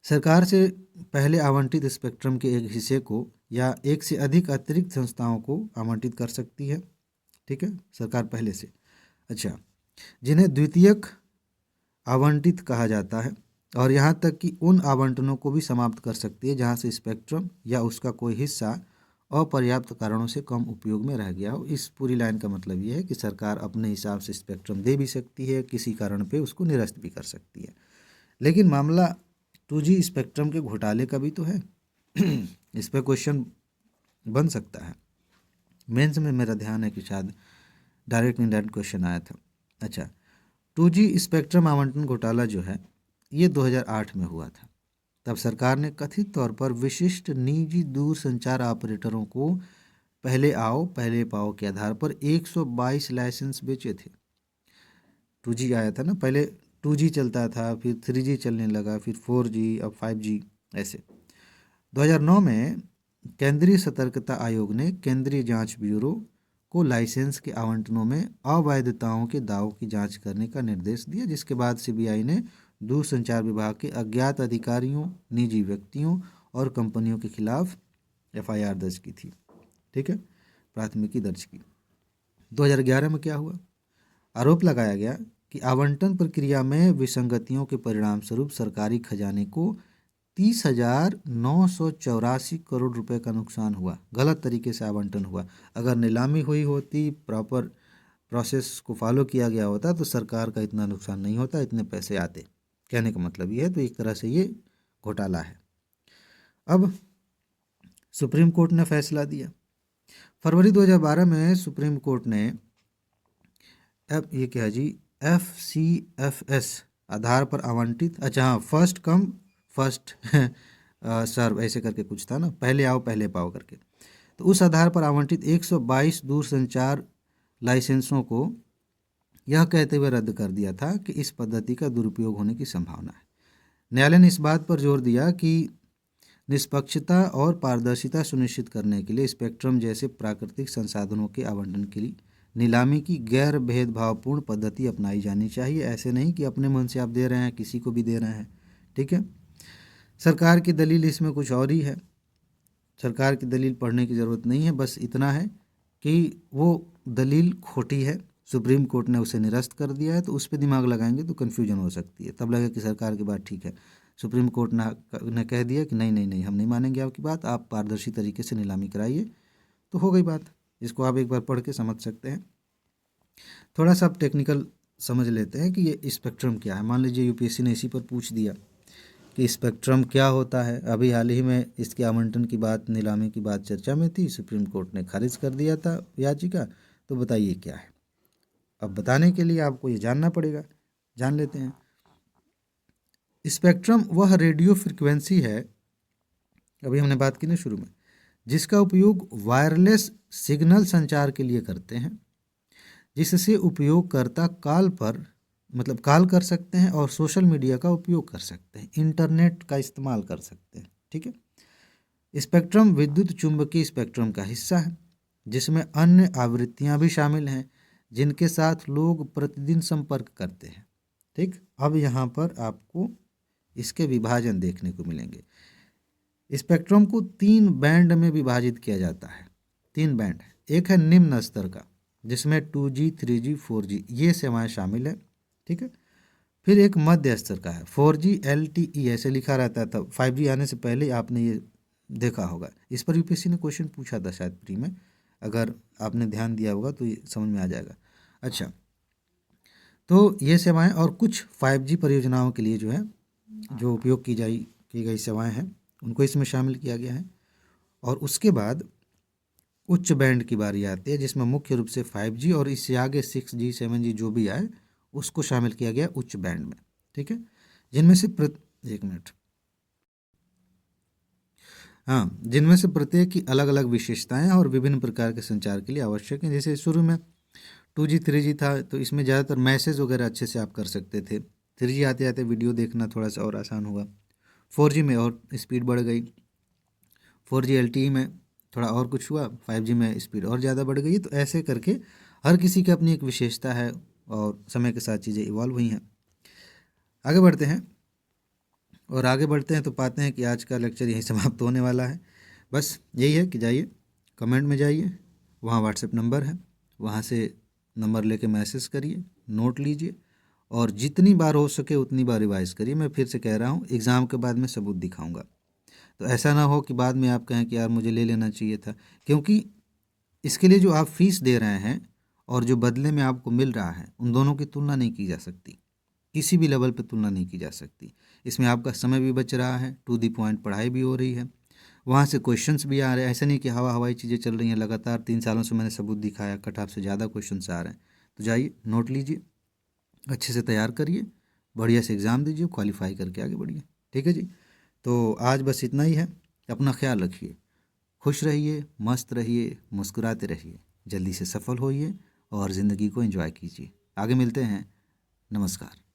सरकार से पहले आवंटित स्पेक्ट्रम के एक हिस्से को या एक से अधिक अतिरिक्त संस्थाओं को आवंटित कर सकती है। ठीक है, सरकार पहले से। अच्छा, जिन्हें द्वितीयक आवंटित कहा जाता है, और यहाँ तक कि उन आवंटनों को भी समाप्त कर सकती है जहाँ से स्पेक्ट्रम या उसका कोई हिस्सा अपर्याप्त कारणों से कम उपयोग में रह गया हो। इस पूरी लाइन का मतलब ये है कि सरकार अपने हिसाब से स्पेक्ट्रम दे भी सकती है, किसी कारण पे उसको निरस्त भी कर सकती है। लेकिन मामला 2G स्पेक्ट्रम के घोटाले का भी तो है। इस पर क्वेश्चन बन सकता है। मेंस में मेरा ध्यान है कि शायद डायरेक्ट इनडायरेक्ट क्वेश्चन आया था। अच्छा, 2G स्पेक्ट्रम आवंटन घोटाला जो है ये 2008 में हुआ था। तब सरकार ने कथित तौर पर विशिष्ट निजी दूरसंचार ऑपरेटरों को पहले आओ पहले पाओ के आधार पर 122 लाइसेंस बेचे थे। 2G आया था ना, पहले 2G चलता था, फिर 3G चलने लगा, फिर 4G, अब 5G ऐसे। 2009 में केंद्रीय सतर्कता आयोग ने केंद्रीय जांच ब्यूरो को लाइसेंस के आवंटनों में अवैधताओं के दावों की जांच करने का निर्देश दिया, जिसके बाद सीबीआई ने दूरसंचार विभाग के अज्ञात अधिकारियों, निजी व्यक्तियों और कंपनियों के खिलाफ एफआईआर दर्ज की थी। ठीक है, प्राथमिकी दर्ज की। 2011 में क्या हुआ? आरोप लगाया गया कि आवंटन प्रक्रिया में विसंगतियों के परिणाम स्वरूप सरकारी खजाने को 30,984 करोड़ रुपए का नुकसान हुआ। गलत तरीके से आवंटन हुआ। अगर नीलामी हुई होती, प्रॉपर प्रोसेस को फॉलो किया गया होता तो सरकार का इतना नुकसान नहीं होता, इतने पैसे आते। कहने का मतलब ये है, तो एक तरह से ये घोटाला है। अब सुप्रीम कोर्ट ने फैसला दिया। फरवरी 2012 में सुप्रीम कोर्ट ने ये क्या है जी, FCFS आधार पर आवंटित, अच्छा हाँ, फर्स्ट कम फर्स्ट सर्व ऐसे करके कुछ था ना, पहले आओ पहले पाओ करके। तो उस आधार पर आवंटित 122 दूरसंचार लाइसेंसों को यह कहते हुए रद्द कर दिया था कि इस पद्धति का दुरुपयोग होने की संभावना है। न्यायालय ने इस बात पर जोर दिया कि निष्पक्षता और पारदर्शिता सुनिश्चित करने के लिए स्पेक्ट्रम जैसे प्राकृतिक संसाधनों के आवंटन के लिए नीलामी की गैर भेदभावपूर्ण पद्धति अपनाई जानी चाहिए। ऐसे नहीं कि अपने मन से आप दे रहे हैं, किसी को भी दे रहे हैं। ठीक है, सरकार की दलील इसमें कुछ और ही है। सरकार की दलील पढ़ने की ज़रूरत नहीं है, बस इतना है कि वो दलील खोटी है, सुप्रीम कोर्ट ने उसे निरस्त कर दिया है। तो उस पर दिमाग लगाएंगे तो कन्फ्यूजन हो सकती है, तब लगेगा कि सरकार की बात ठीक है। सुप्रीम कोर्ट ने कह दिया कि नहीं नहीं नहीं, हम नहीं मानेंगे आपकी बात, आप पारदर्शी तरीके से नीलामी कराइए, तो हो गई बात। इसको आप एक बार पढ़ के समझ सकते हैं। थोड़ा सा आप टेक्निकल समझ लेते हैं कि ये स्पेक्ट्रम क्या है। मान लीजिए यूपीएससी ने इसी पर पूछ दिया कि स्पेक्ट्रम क्या होता है। अभी हाल ही में इसके आवंटन की बात, नीलामी की बात चर्चा में थी, सुप्रीम कोर्ट ने खारिज कर दिया था याचिका। तो बताइए क्या है। अब बताने के लिए आपको ये जानना पड़ेगा, जान लेते हैं। स्पेक्ट्रम वह रेडियो फ्रिक्वेंसी है, अभी हमने बात की ना शुरू में, जिसका उपयोग वायरलेस सिग्नल संचार के लिए करते हैं, जिससे उपयोगकर्ता कॉल कर सकते हैं और सोशल मीडिया का उपयोग कर सकते हैं, इंटरनेट का इस्तेमाल कर सकते हैं। ठीक है, स्पेक्ट्रम विद्युत चुंबकीय स्पेक्ट्रम का हिस्सा है, जिसमें अन्य आवृत्तियां भी शामिल हैं जिनके साथ लोग प्रतिदिन संपर्क करते हैं। ठीक, अब यहाँ पर आपको इसके विभाजन देखने को मिलेंगे। स्पेक्ट्रम को 3 बैंड में विभाजित किया जाता है। 3 बैंड है। एक है निम्न स्तर का, जिसमें 2G, 3G, 4G ये सेवाएं शामिल है। ठीक है, फिर एक मध्य स्तर का है, 4G LTE ऐसे लिखा रहता था। 5G आने से पहले आपने ये देखा होगा। इस पर यूपीएससी ने क्वेश्चन पूछा था शायद प्री में, अगर आपने ध्यान दिया होगा तो ये समझ में आ जाएगा। अच्छा, तो ये सेवाएं और कुछ 5G परियोजनाओं के लिए जो है, जो उपयोग की गई सेवाएं हैं, उनको इसमें शामिल किया गया है। और उसके बाद उच्च बैंड की बारी आती है, जिसमें मुख्य रूप से 5G और इससे आगे 6G, 7G जो भी आए उसको शामिल किया गया उच्च बैंड में। ठीक है, जिनमें से एक मिनट, हाँ, जिनमें से प्रत्येक की अलग अलग विशेषताएं और विभिन्न प्रकार के संचार के लिए आवश्यक हैं। जैसे शुरू में 2G 3G था, तो इसमें ज़्यादातर मैसेज वगैरह अच्छे से आप कर सकते थे। 3G आते आते वीडियो देखना थोड़ा सा और आसान हुआ। 4G में और स्पीड बढ़ गई, 4G LTE में थोड़ा और कुछ हुआ, 5G में स्पीड और ज़्यादा बढ़ गई। तो ऐसे करके हर किसी की अपनी एक विशेषता है और समय के साथ चीज़ें इवॉल्व हुई हैं। आगे बढ़ते हैं, और आगे बढ़ते हैं तो पाते हैं कि आज का लेक्चर यहीं समाप्त होने वाला है। बस यही है कि जाइए कमेंट में जाइए, वहाँ व्हाट्सएप नंबर है, वहाँ से नंबर लेके मैसेज करिए, नोट लीजिए और जितनी बार हो सके उतनी बार रिवाइज़ करिए। मैं फिर से कह रहा हूँ, एग्ज़ाम के बाद मैं सबूत दिखाऊंगा, तो ऐसा ना हो कि बाद में आप कहें कि यार मुझे ले लेना चाहिए था। क्योंकि इसके लिए जो आप फीस दे रहे हैं और जो बदले में आपको मिल रहा है, उन दोनों की तुलना नहीं की जा सकती, किसी भी लेवल पे तुलना नहीं की जा सकती। इसमें आपका समय भी बच रहा है, टू दी पॉइंट पढ़ाई भी हो रही है, वहाँ से क्वेश्चंस भी आ रहे हैं। ऐसा नहीं कि हवाई चीज़ें चल रही हैं लगातार। 3 सालों से मैंने सबूत दिखाया, कट ऑफ से ज़्यादा क्वेश्चंस आ रहे हैं। तो जाइए नोट लीजिए, अच्छे से तैयार करिए, बढ़िया से एग्ज़ाम दीजिए, क्वालिफाई करके आगे बढ़िए। ठीक है जी, तो आज बस इतना ही है। अपना ख्याल रखिए, खुश रहिए, मस्त रहिए, मुस्कुराते रहिए, जल्दी से सफल होइए और ज़िंदगी को एंजॉय कीजिए। आगे मिलते हैं, नमस्कार।